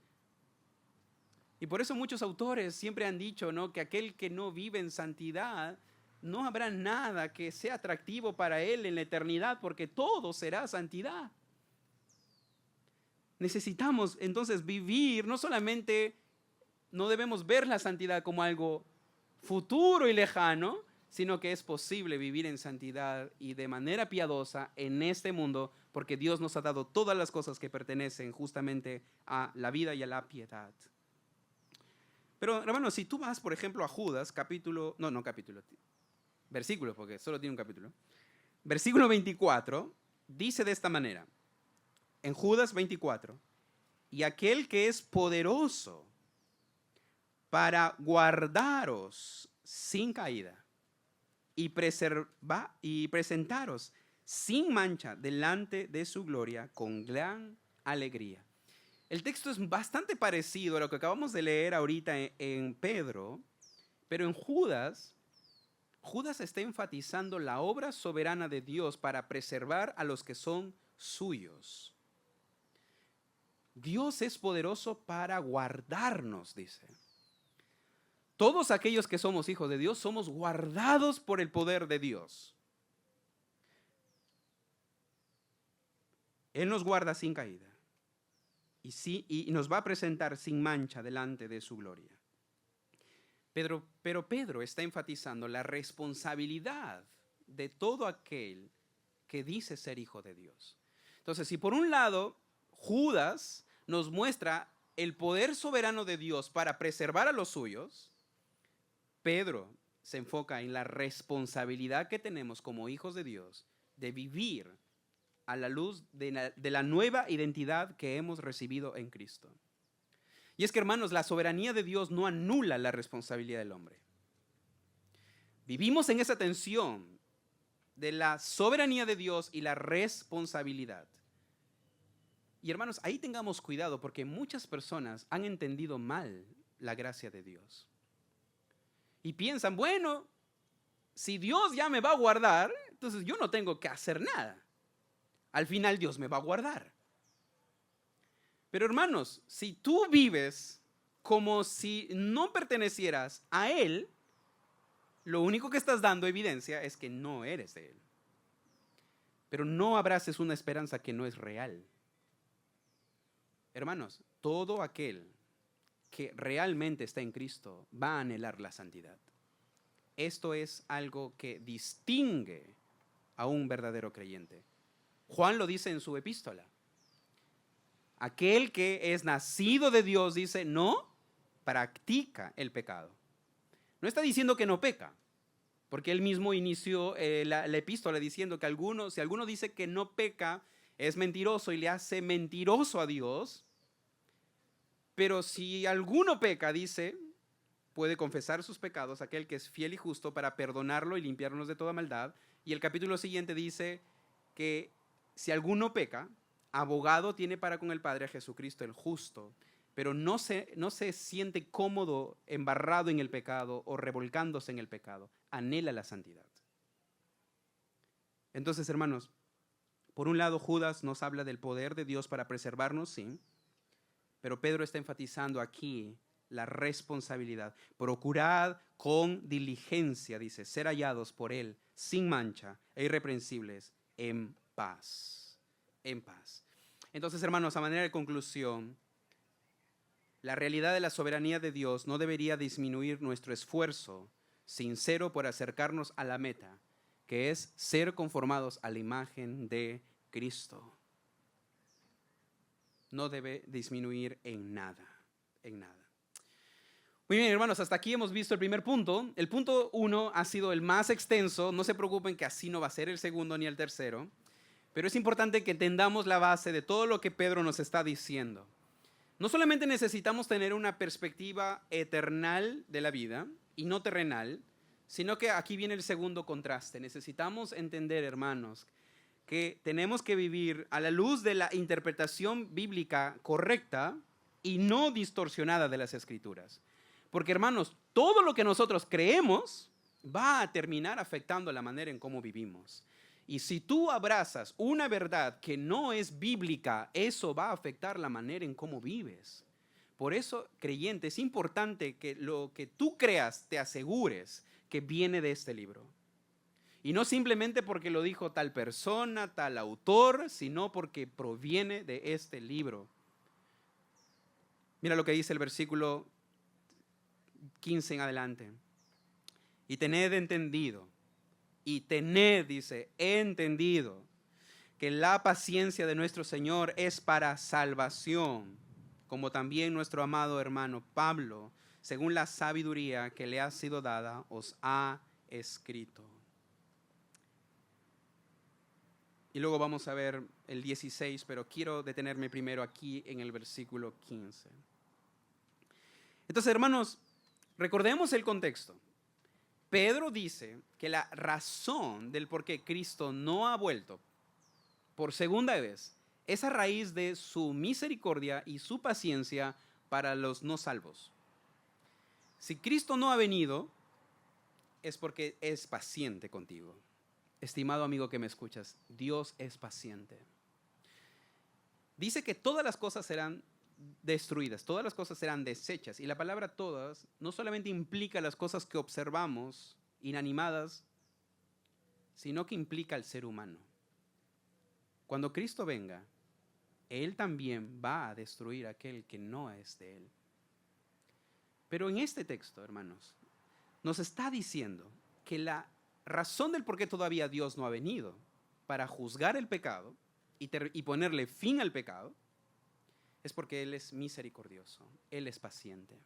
Y por eso muchos autores siempre han dicho, ¿no?, que aquel que no vive en santidad, no habrá nada que sea atractivo para él en la eternidad, porque todo será santidad. Necesitamos entonces vivir, no debemos ver la santidad como algo futuro y lejano, sino que es posible vivir en santidad y de manera piadosa en este mundo, porque Dios nos ha dado todas las cosas que pertenecen justamente a la vida y a la piedad. Pero, hermanos, si tú vas, por ejemplo, a Judas, versículo, porque solo tiene un capítulo. Versículo 24, dice de esta manera, en Judas 24: y aquel que es poderoso para guardaros sin caída y presentaros sin mancha delante de su gloria con gran alegría. El texto es bastante parecido a lo que acabamos de leer ahorita en Pedro, pero en Judas está enfatizando la obra soberana de Dios para preservar a los que son suyos. Dios es poderoso para guardarnos, dice. Todos aquellos que somos hijos de Dios somos guardados por el poder de Dios. Él nos guarda sin caída y nos va a presentar sin mancha delante de su gloria. Pero Pedro está enfatizando la responsabilidad de todo aquel que dice ser hijo de Dios. Entonces, si por un lado Judas nos muestra el poder soberano de Dios para preservar a los suyos, Pedro se enfoca en la responsabilidad que tenemos como hijos de Dios de vivir a la luz de la nueva identidad que hemos recibido en Cristo. Y es que, hermanos, la soberanía de Dios no anula la responsabilidad del hombre. Vivimos en esa tensión de la soberanía de Dios y la responsabilidad. Y, hermanos, ahí tengamos cuidado, porque muchas personas han entendido mal la gracia de Dios. Y piensan, bueno, si Dios ya me va a guardar, entonces yo no tengo que hacer nada. Al final Dios me va a guardar. Pero, hermanos, si tú vives como si no pertenecieras a Él, lo único que estás dando evidencia es que no eres de Él. Pero no abraces una esperanza que no es real. Hermanos, todo aquel que realmente está en Cristo va a anhelar la santidad. Esto es algo que distingue a un verdadero creyente. Juan lo dice en su epístola. Aquel que es nacido de Dios, dice, no practica el pecado. No está diciendo que no peca, porque él mismo inició la epístola diciendo que si alguno dice que no peca, es mentiroso y le hace mentiroso a Dios. Pero si alguno peca, dice, puede confesar sus pecados, aquel que es fiel y justo para perdonarlo y limpiarnos de toda maldad. Y el capítulo siguiente dice que si alguno peca, abogado tiene para con el Padre a Jesucristo el justo, pero no se siente cómodo embarrado en el pecado o revolcándose en el pecado, anhela la santidad. Entonces, hermanos, por un lado Judas nos habla del poder de Dios para preservarnos, sí, pero Pedro está enfatizando aquí la responsabilidad. Procurad con diligencia, dice, ser hallados por él sin mancha e irreprensibles en paz. En paz. Entonces, hermanos, a manera de conclusión, la realidad de la soberanía de Dios no debería disminuir nuestro esfuerzo sincero por acercarnos a la meta, que es ser conformados a la imagen de Cristo. No debe disminuir en nada, en nada. Muy bien, hermanos, hasta aquí hemos visto el primer punto. El punto 1 ha sido el más extenso. No se preocupen que así no va a ser el segundo ni el tercero. Pero es importante que entendamos la base de todo lo que Pedro nos está diciendo. No solamente necesitamos tener una perspectiva eternal de la vida y no terrenal, sino que aquí viene el segundo contraste. Necesitamos entender, hermanos, que tenemos que vivir a la luz de la interpretación bíblica correcta y no distorsionada de las Escrituras. Porque, hermanos, todo lo que nosotros creemos va a terminar afectando la manera en cómo vivimos. Y si tú abrazas una verdad que no es bíblica, eso va a afectar la manera en cómo vives. Por eso, creyente, es importante que lo que tú creas te asegures que viene de este libro. Y no simplemente porque lo dijo tal persona, tal autor, sino porque proviene de este libro. Mira lo que dice el versículo 15 en adelante. Y tened entendido. Y tened, dice, entendido que la paciencia de nuestro Señor es para salvación, como también nuestro amado hermano Pablo, según la sabiduría que le ha sido dada, os ha escrito. Y luego vamos a ver el 16, pero quiero detenerme primero aquí en el versículo 15. Entonces, hermanos, recordemos el contexto. Pedro dice que la razón del por qué Cristo no ha vuelto por segunda vez es a raíz de su misericordia y su paciencia para los no salvos. Si Cristo no ha venido, es porque es paciente contigo. Estimado amigo que me escuchas, Dios es paciente. Dice que todas las cosas serán destruidas, todas las cosas serán deshechas. Y la palabra todas no solamente implica las cosas que observamos, inanimadas, sino que implica al ser humano. Cuando Cristo venga, Él también va a destruir a aquel que no es de Él. Pero en este texto, hermanos, nos está diciendo que la razón del por qué todavía Dios no ha venido para juzgar el pecado y ponerle fin al pecado es porque Él es misericordioso, Él es paciente.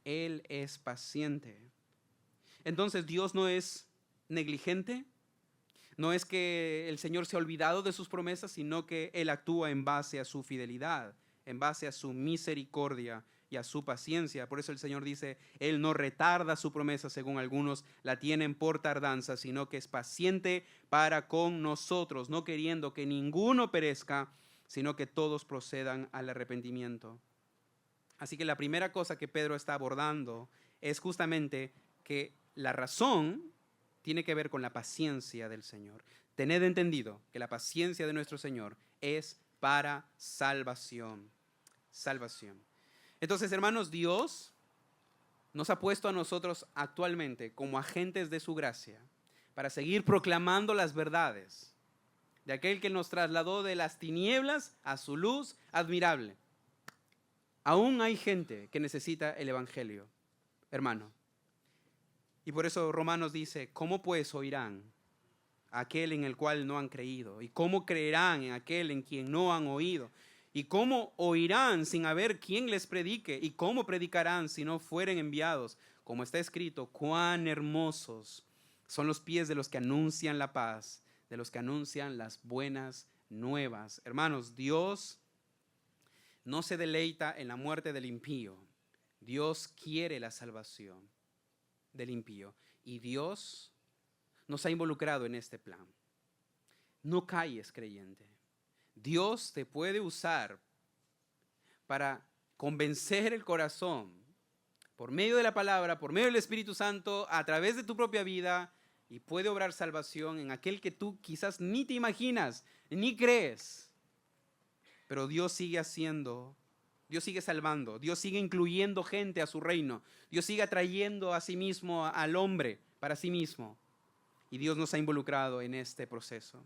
Él es paciente. Entonces, Dios no es negligente, no es que el Señor se ha olvidado de sus promesas, sino que Él actúa en base a su fidelidad, en base a su misericordia y a su paciencia. Por eso el Señor dice, Él no retarda su promesa, según algunos la tienen por tardanza, sino que es paciente para con nosotros, no queriendo que ninguno perezca, sino que todos procedan al arrepentimiento. Así que la primera cosa que Pedro está abordando es justamente que la razón tiene que ver con la paciencia del Señor. Tened entendido que la paciencia de nuestro Señor es para salvación. Salvación. Entonces, hermanos, Dios nos ha puesto a nosotros actualmente como agentes de su gracia para seguir proclamando las verdades de aquel que nos trasladó de las tinieblas a su luz admirable. Aún hay gente que necesita el evangelio, hermano. Y por eso Romanos dice, ¿cómo pues oirán aquel en el cual no han creído? ¿Y cómo creerán en aquel en quien no han oído? ¿Y cómo oirán sin haber quien les predique? ¿Y cómo predicarán si no fueren enviados? Como está escrito, cuán hermosos son los pies de los que anuncian la paz, de los que anuncian las buenas nuevas. Hermanos, Dios no se deleita en la muerte del impío. Dios quiere la salvación del impío. Y Dios nos ha involucrado en este plan. No calles, creyente. Dios te puede usar para convencer el corazón por medio de la palabra, por medio del Espíritu Santo, a través de tu propia vida, y puede obrar salvación en aquel que tú quizás ni te imaginas, ni crees. Pero Dios sigue haciendo, Dios sigue salvando, Dios sigue incluyendo gente a su reino, Dios sigue atrayendo a sí mismo al hombre para sí mismo. Y Dios nos ha involucrado en este proceso.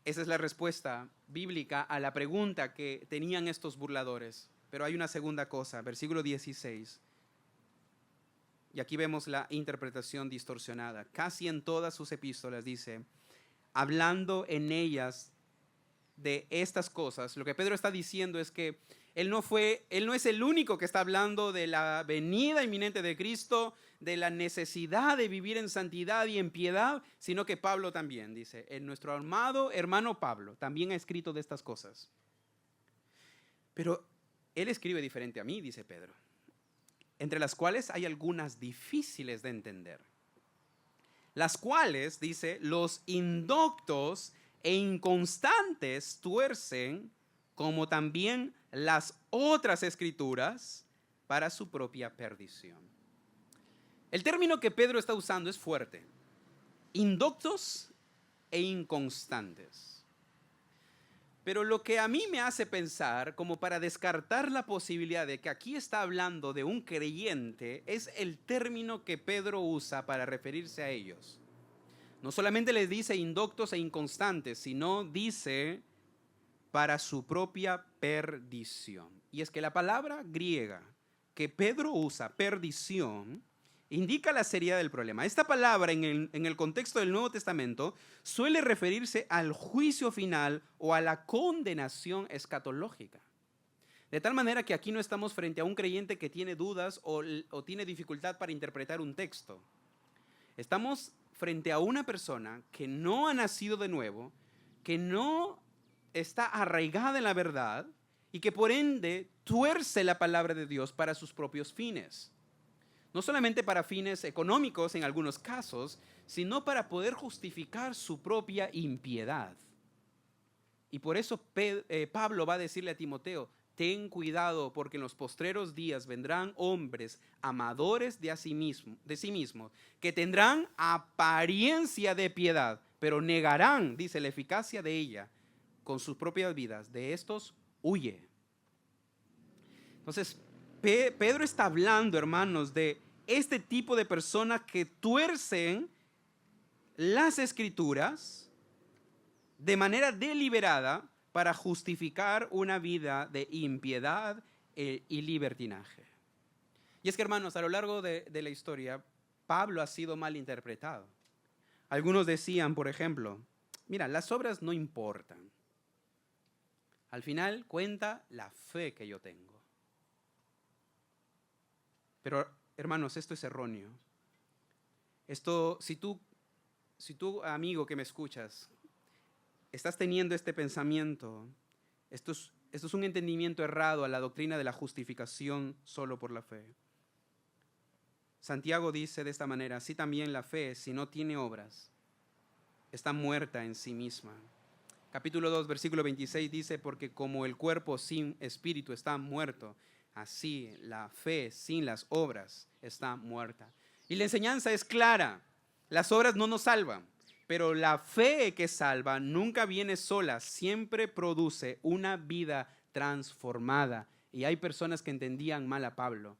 Esa es la respuesta bíblica a la pregunta que tenían estos burladores. Pero hay una segunda cosa, versículo 16. Y aquí vemos la interpretación distorsionada. Casi en todas sus epístolas dice, hablando en ellas de estas cosas, lo que Pedro está diciendo es que él no es el único que está hablando de la venida inminente de Cristo, de la necesidad de vivir en santidad y en piedad, sino que Pablo también, dice, nuestro amado hermano Pablo también ha escrito de estas cosas. Pero él escribe diferente a mí, dice Pedro, entre las cuales hay algunas difíciles de entender, las cuales, dice, los indoctos e inconstantes tuercen, como también las otras escrituras, para su propia perdición. El término que Pedro está usando es fuerte: indoctos e inconstantes. Pero lo que a mí me hace pensar, como para descartar la posibilidad de que aquí está hablando de un creyente, es el término que Pedro usa para referirse a ellos. No solamente les dice indoctos e inconstantes, sino dice para su propia perdición. Y es que la palabra griega que Pedro usa, perdición, indica la seriedad del problema. Esta palabra en el contexto del Nuevo Testamento suele referirse al juicio final o a la condenación escatológica. De tal manera que aquí no estamos frente a un creyente que tiene dudas o tiene dificultad para interpretar un texto. Estamos frente a una persona que no ha nacido de nuevo, que no está arraigada en la verdad y que por ende tuerce la palabra de Dios para sus propios fines. No solamente para fines económicos en algunos casos, sino para poder justificar su propia impiedad. Y por eso Pablo va a decirle a Timoteo, ten cuidado porque en los postreros días vendrán hombres amadores de sí mismos, que tendrán apariencia de piedad, pero negarán, dice, la eficacia de ella con sus propias vidas. De estos huye. Entonces, Pedro está hablando, hermanos, de este tipo de personas que tuercen las escrituras de manera deliberada para justificar una vida de impiedad y libertinaje. Y es que, hermanos, a lo largo de la historia, Pablo ha sido mal interpretado. Algunos decían, por ejemplo, mira, las obras no importan. Al final cuenta la fe que yo tengo. Pero, hermanos, esto es erróneo. Esto, si tú, amigo que me escuchas, estás teniendo este pensamiento, esto es un entendimiento errado a la doctrina de la justificación solo por la fe. Santiago dice de esta manera, así también la fe, si no tiene obras, está muerta en sí misma. Capítulo 2, versículo 26 dice, porque como el cuerpo sin espíritu está muerto, así la fe sin las obras está muerta. Y la enseñanza es clara, las obras no nos salvan, pero la fe que salva nunca viene sola, siempre produce una vida transformada. Y hay personas que entendían mal a Pablo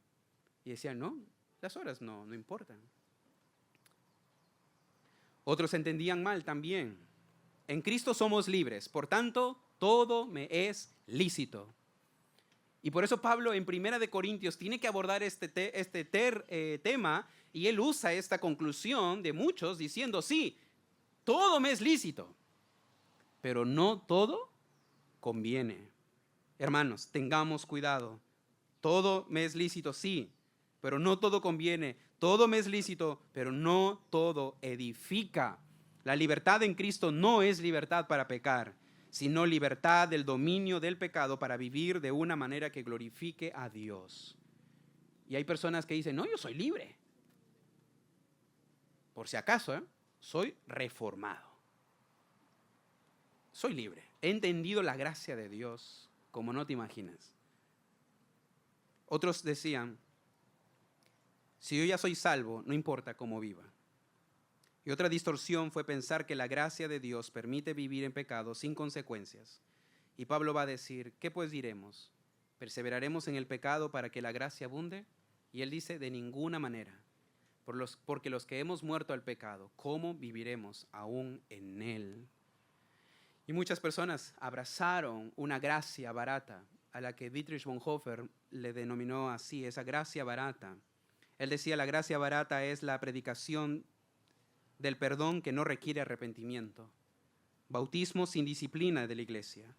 y decían, no, las obras no importan. Otros entendían mal también. En Cristo somos libres, por tanto, todo me es lícito. Y por eso Pablo en 1 Corintios tiene que abordar este tema, y él usa esta conclusión de muchos diciendo, sí, Todo me es lícito, pero no todo conviene. Hermanos, tengamos cuidado. Todo me es lícito, sí, pero no todo conviene. Todo me es lícito, pero no todo edifica. La libertad en Cristo no es libertad para pecar, sino libertad del dominio del pecado para vivir de una manera que glorifique a Dios. Y hay personas que dicen, no, yo soy libre. Por si acaso, soy reformado. Soy libre. He entendido la gracia de Dios como no te imaginas. Otros decían, si yo ya soy salvo, no importa cómo viva. Y otra distorsión fue pensar que la gracia de Dios permite vivir en pecado sin consecuencias. Y Pablo va a decir, ¿qué pues diremos? ¿Perseveraremos en el pecado para que la gracia abunde? Y él dice, de ninguna manera. Porque los que hemos muerto al pecado, ¿cómo viviremos aún en él? Y muchas personas abrazaron una gracia barata, a la que Dietrich Bonhoeffer le denominó así, esa gracia barata. Él decía, la gracia barata es la predicación del perdón que no requiere arrepentimiento, bautismo sin disciplina de la iglesia,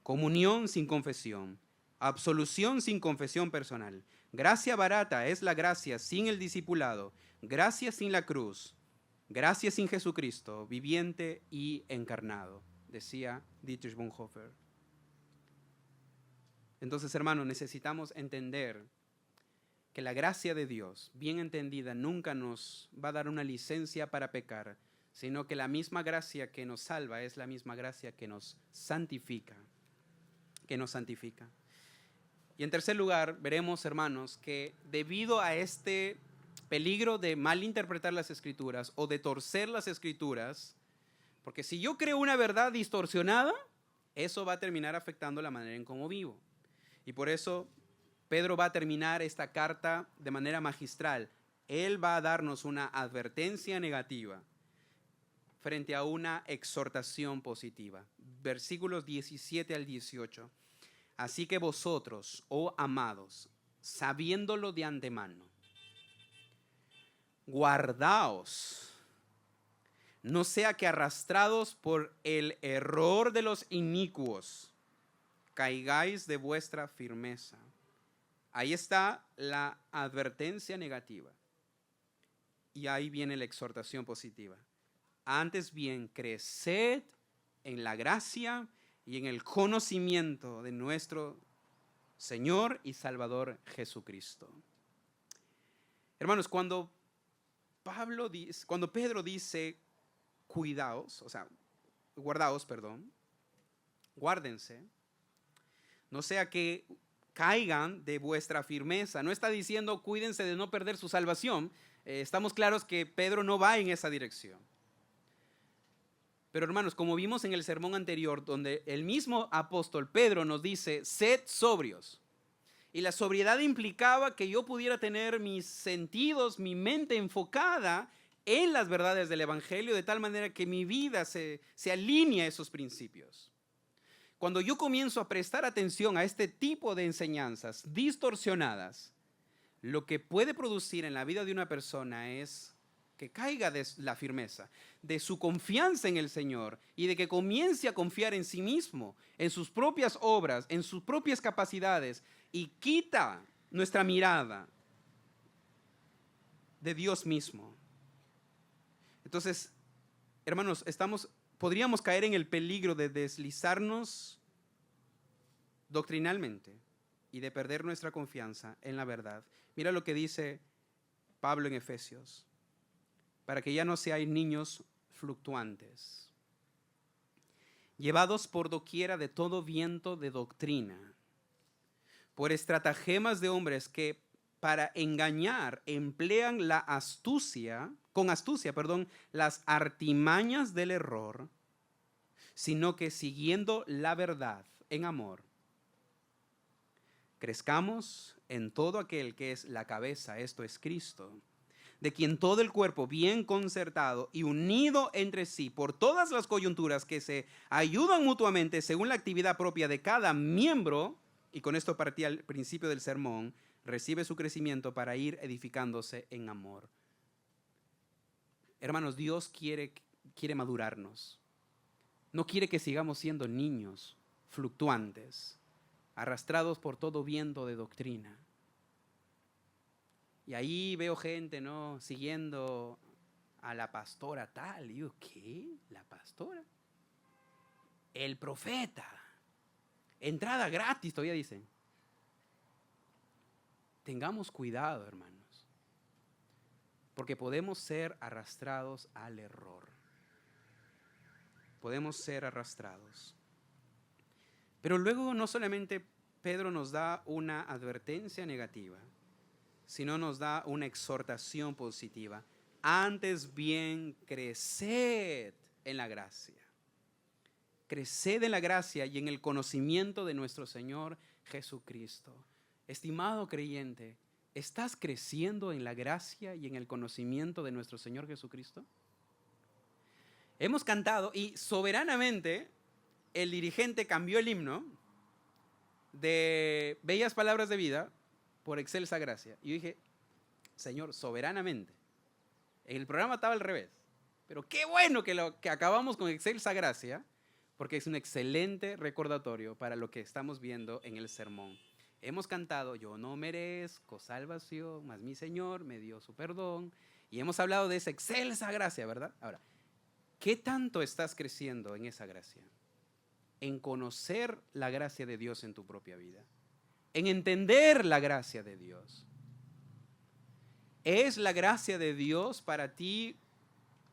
comunión sin confesión, absolución sin confesión personal. Gracia barata es la gracia sin el discipulado, gracia sin la cruz, gracia sin Jesucristo, viviente y encarnado, decía Dietrich Bonhoeffer. Entonces, hermanos, necesitamos entender que la gracia de Dios, bien entendida, nunca nos va a dar una licencia para pecar, sino que la misma gracia que nos salva es la misma gracia que nos santifica. Y en tercer lugar, veremos, hermanos, que debido a este peligro de malinterpretar las Escrituras o de torcer las Escrituras, porque si yo creo una verdad distorsionada, eso va a terminar afectando la manera en cómo vivo. Y por eso Pedro va a terminar esta carta de manera magistral. Él va a darnos una advertencia negativa frente a una exhortación positiva. Versículos 17 al 18. Así que vosotros, oh amados, sabiéndolo de antemano, guardaos, no sea que arrastrados por el error de los inicuos, caigáis de vuestra firmeza. Ahí está la advertencia negativa. Y ahí viene la exhortación positiva. Antes bien, creced en la gracia y en el conocimiento de nuestro Señor y Salvador Jesucristo. Hermanos, cuando Pedro dice cuidaos, o sea, guardaos, guárdense, no sea que caigan de vuestra firmeza. No está diciendo cuídense de no perder su salvación. Estamos claros que Pedro no va en esa dirección. Pero hermanos, como vimos en el sermón anterior, donde el mismo apóstol Pedro nos dice, sed sobrios. Y la sobriedad implicaba que yo pudiera tener mis sentidos, mi mente enfocada en las verdades del Evangelio, de tal manera que mi vida se alinee a esos principios. Cuando yo comienzo a prestar atención a este tipo de enseñanzas distorsionadas, lo que puede producir en la vida de una persona es que caiga de la firmeza, de su confianza en el Señor y de que comience a confiar en sí mismo, en sus propias obras, en sus propias capacidades y quita nuestra mirada de Dios mismo. Entonces, hermanos, podríamos caer en el peligro de deslizarnos doctrinalmente y de perder nuestra confianza en la verdad. Mira lo que dice Pablo en Efesios, para que ya no seáis niños fluctuantes, llevados por doquiera de todo viento de doctrina, por estratagemas de hombres que para engañar emplean con astucia, las artimañas del error, sino que siguiendo la verdad en amor, crezcamos en todo aquel que es la cabeza, esto es Cristo, de quien todo el cuerpo bien concertado y unido entre sí por todas las coyunturas que se ayudan mutuamente según la actividad propia de cada miembro, y con esto partí al principio del sermón, recibe su crecimiento para ir edificándose en amor. Hermanos, Dios quiere quiere madurarnos. No quiere que sigamos siendo niños fluctuantes, arrastrados por todo viento de doctrina. Y ahí veo gente, ¿no?, siguiendo a la pastora tal. Y digo, ¿qué? ¿La pastora? El profeta. Entrada gratis, todavía dicen. Tengamos cuidado, hermanos, porque podemos ser arrastrados al error. Podemos ser arrastrados. Pero luego no solamente Pedro nos da una advertencia negativa, sino nos da una exhortación positiva. Antes bien, creced en la gracia. Creced en la gracia y en el conocimiento de nuestro Señor Jesucristo. Estimado creyente, ¿estás creciendo en la gracia y en el conocimiento de nuestro Señor Jesucristo? Hemos cantado y soberanamente el dirigente cambió el himno de Bellas Palabras de Vida por Excelsa Gracia. Y yo dije, Señor, soberanamente. El programa estaba al revés. Pero qué bueno que acabamos con Excelsa Gracia, porque es un excelente recordatorio para lo que estamos viendo en el sermón. Hemos cantado, yo no merezco salvación, mas mi Señor me dio su perdón. Y hemos hablado de esa excelsa gracia, ¿verdad? Ahora, ¿qué tanto estás creciendo en esa gracia? En conocer la gracia de Dios en tu propia vida. En entender la gracia de Dios. ¿Es la gracia de Dios para ti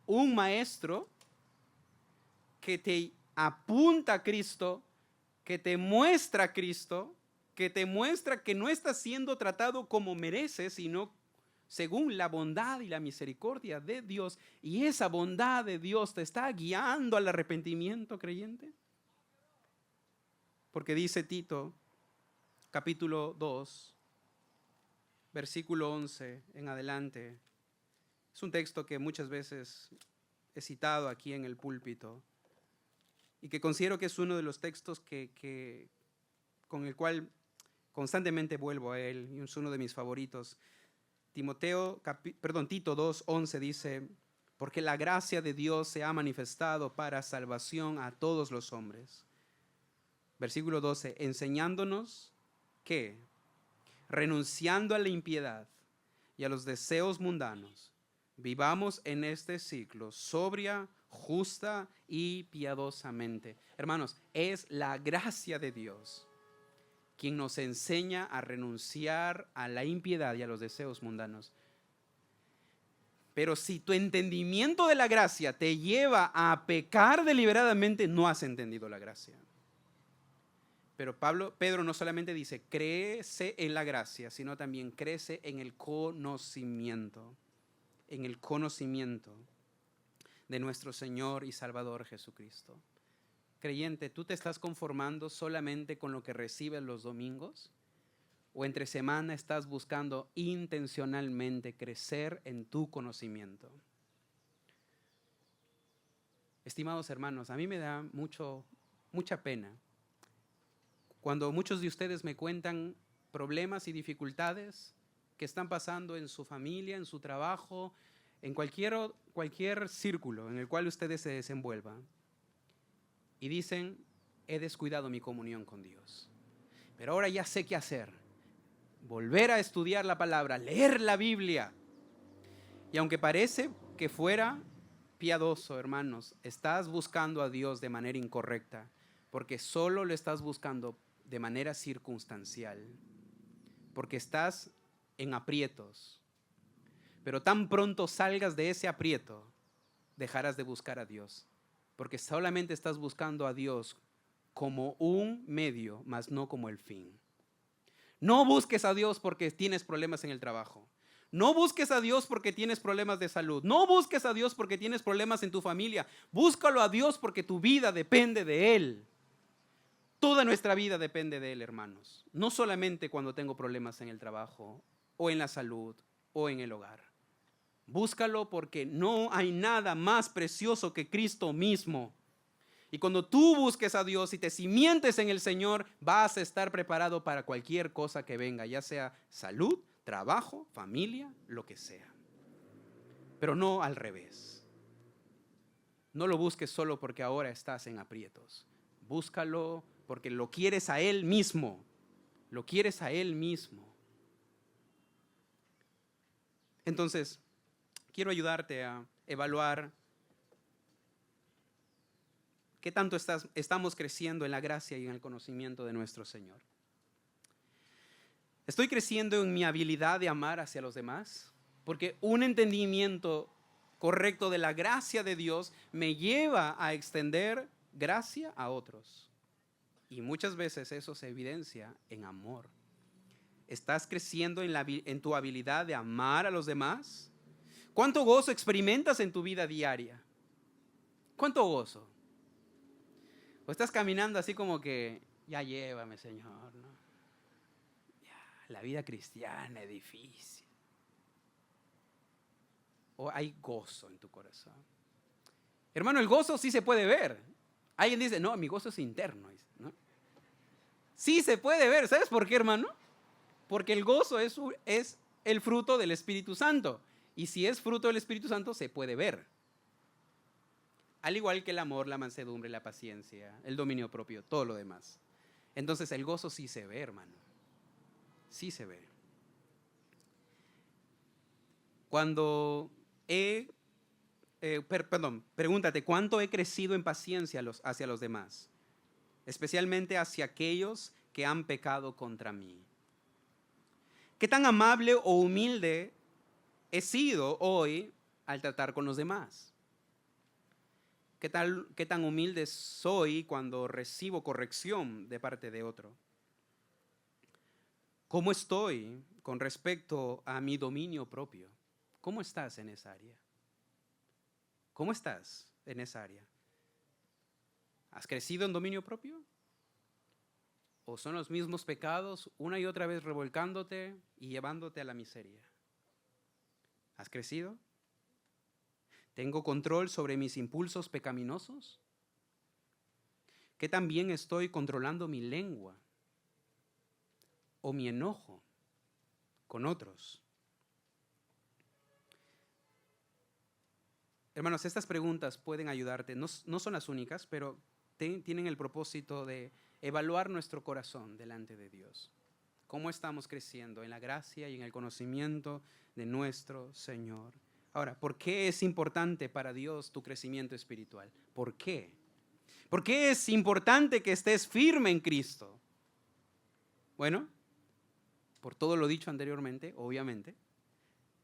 un maestro que te apunta a Cristo, que te muestra a Cristo, que te muestra que no estás siendo tratado como mereces, sino según la bondad y la misericordia de Dios? ¿Y esa bondad de Dios te está guiando al arrepentimiento, creyente? Porque dice Tito, capítulo 2, versículo 11 en adelante. Es un texto que muchas veces he citado aquí en el púlpito y que considero que es uno de los textos con el cual constantemente vuelvo a él y es uno de mis favoritos. Tito 2:11 dice, porque la gracia de Dios se ha manifestado para salvación a todos los hombres. Versículo 12, enseñándonos que, renunciando a la impiedad y a los deseos mundanos, vivamos en este ciclo sobria, justa y piadosamente. Hermanos, es la gracia de Dios quien nos enseña a renunciar a la impiedad y a los deseos mundanos. Pero si tu entendimiento de la gracia te lleva a pecar deliberadamente, no has entendido la gracia. Pero Pedro no solamente dice, crece en la gracia, sino también crece en el conocimiento de nuestro Señor y Salvador Jesucristo. Creyente, ¿tú te estás conformando solamente con lo que recibes los domingos? ¿O entre semana estás buscando intencionalmente crecer en tu conocimiento? Estimados hermanos, a mí me da mucha pena cuando muchos de ustedes me cuentan problemas y dificultades que están pasando en su familia, en su trabajo, en cualquier círculo en el cual ustedes se desenvuelvan. Y dicen, he descuidado mi comunión con Dios. Pero ahora ya sé qué hacer. Volver a estudiar la palabra, leer la Biblia. Y aunque parece que fuera piadoso, hermanos, estás buscando a Dios de manera incorrecta, porque solo lo estás buscando de manera circunstancial, porque estás en aprietos. Pero tan pronto salgas de ese aprieto, dejarás de buscar a Dios, porque solamente estás buscando a Dios como un medio, mas no como el fin. No busques a Dios porque tienes problemas en el trabajo. No busques a Dios porque tienes problemas de salud. No busques a Dios porque tienes problemas en tu familia. Búscalo a Dios porque tu vida depende de Él. Toda nuestra vida depende de Él, hermanos. No solamente cuando tengo problemas en el trabajo, o en la salud, o en el hogar. Búscalo porque no hay nada más precioso que Cristo mismo. Y cuando tú busques a Dios y te cimientes en el Señor, vas a estar preparado para cualquier cosa que venga, ya sea salud, trabajo, familia, lo que sea. Pero no al revés. No lo busques solo porque ahora estás en aprietos. Búscalo porque lo quieres a Él mismo. Lo quieres a Él mismo. Entonces, quiero ayudarte a evaluar qué tanto estamos creciendo en la gracia y en el conocimiento de nuestro Señor. ¿Estoy creciendo en mi habilidad de amar hacia los demás? Porque un entendimiento correcto de la gracia de Dios me lleva a extender gracia a otros. Y muchas veces eso se evidencia en amor. ¿Estás creciendo en tu habilidad de amar a los demás? ¿Cuánto gozo experimentas en tu vida diaria? ¿Cuánto gozo? ¿O estás caminando así como que, ya llévame, Señor, ¿no? Ya, la vida cristiana es difícil. ¿O hay gozo en tu corazón? Hermano, el gozo sí se puede ver. Alguien dice, no, mi gozo es interno, ¿no? Sí se puede ver. ¿Sabes por qué, hermano? Porque el gozo es el fruto del Espíritu Santo. Y si es fruto del Espíritu Santo, se puede ver. Al igual que el amor, la mansedumbre, la paciencia, el dominio propio, todo lo demás. Entonces el gozo sí se ve, hermano. Sí se ve. Cuando pregúntate, ¿cuánto he crecido en paciencia hacia los demás? Especialmente hacia aquellos que han pecado contra mí. ¿Qué tan amable o humilde he sido hoy al tratar con los demás? ¿Qué tan humilde soy cuando recibo corrección de parte de otro? ¿Cómo estoy con respecto a mi dominio propio? ¿Cómo estás en esa área? ¿Cómo estás en esa área? ¿Has crecido en dominio propio? ¿O son los mismos pecados una y otra vez revolcándote y llevándote a la miseria? ¿Has crecido? ¿Tengo control sobre mis impulsos pecaminosos? ¿Qué tan bien estoy controlando mi lengua o mi enojo con otros? Hermanos, estas preguntas pueden ayudarte. No son las únicas, pero tienen el propósito de evaluar nuestro corazón delante de Dios. ¿Cómo estamos creciendo en la gracia y en el conocimiento de nuestro Señor? Ahora, ¿por qué es importante para Dios tu crecimiento espiritual? ¿Por qué? ¿Por qué es importante que estés firme en Cristo? Bueno, por todo lo dicho anteriormente, obviamente,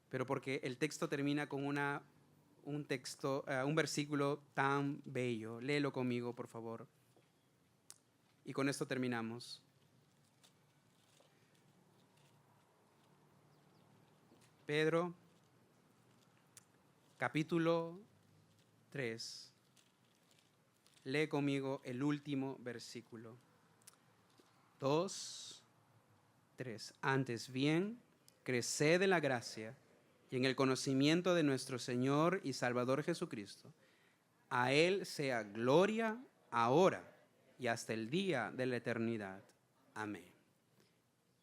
pero porque el texto termina con un versículo tan bello. Léelo conmigo, por favor. Y con esto terminamos. Pedro, capítulo 3. Lee conmigo el último versículo. 2, 3. Antes bien, creced en la gracia y en el conocimiento de nuestro Señor y Salvador Jesucristo. A Él sea gloria ahora y hasta el día de la eternidad. Amén.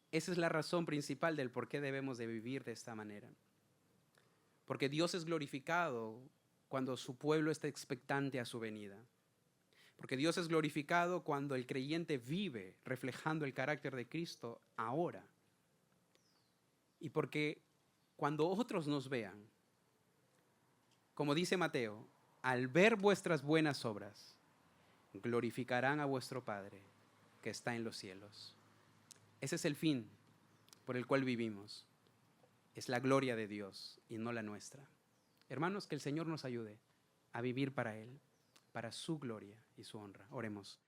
Esa es la razón principal del por qué debemos de vivir de esta manera. Porque Dios es glorificado cuando su pueblo está expectante a su venida. Porque Dios es glorificado cuando el creyente vive reflejando el carácter de Cristo ahora. Y porque cuando otros nos vean, como dice Mateo, al ver vuestras buenas obras, glorificarán a vuestro Padre que está en los cielos. Ese es el fin por el cual vivimos. Es la gloria de Dios y no la nuestra. Hermanos, que el Señor nos ayude a vivir para Él, para su gloria y su honra. Oremos.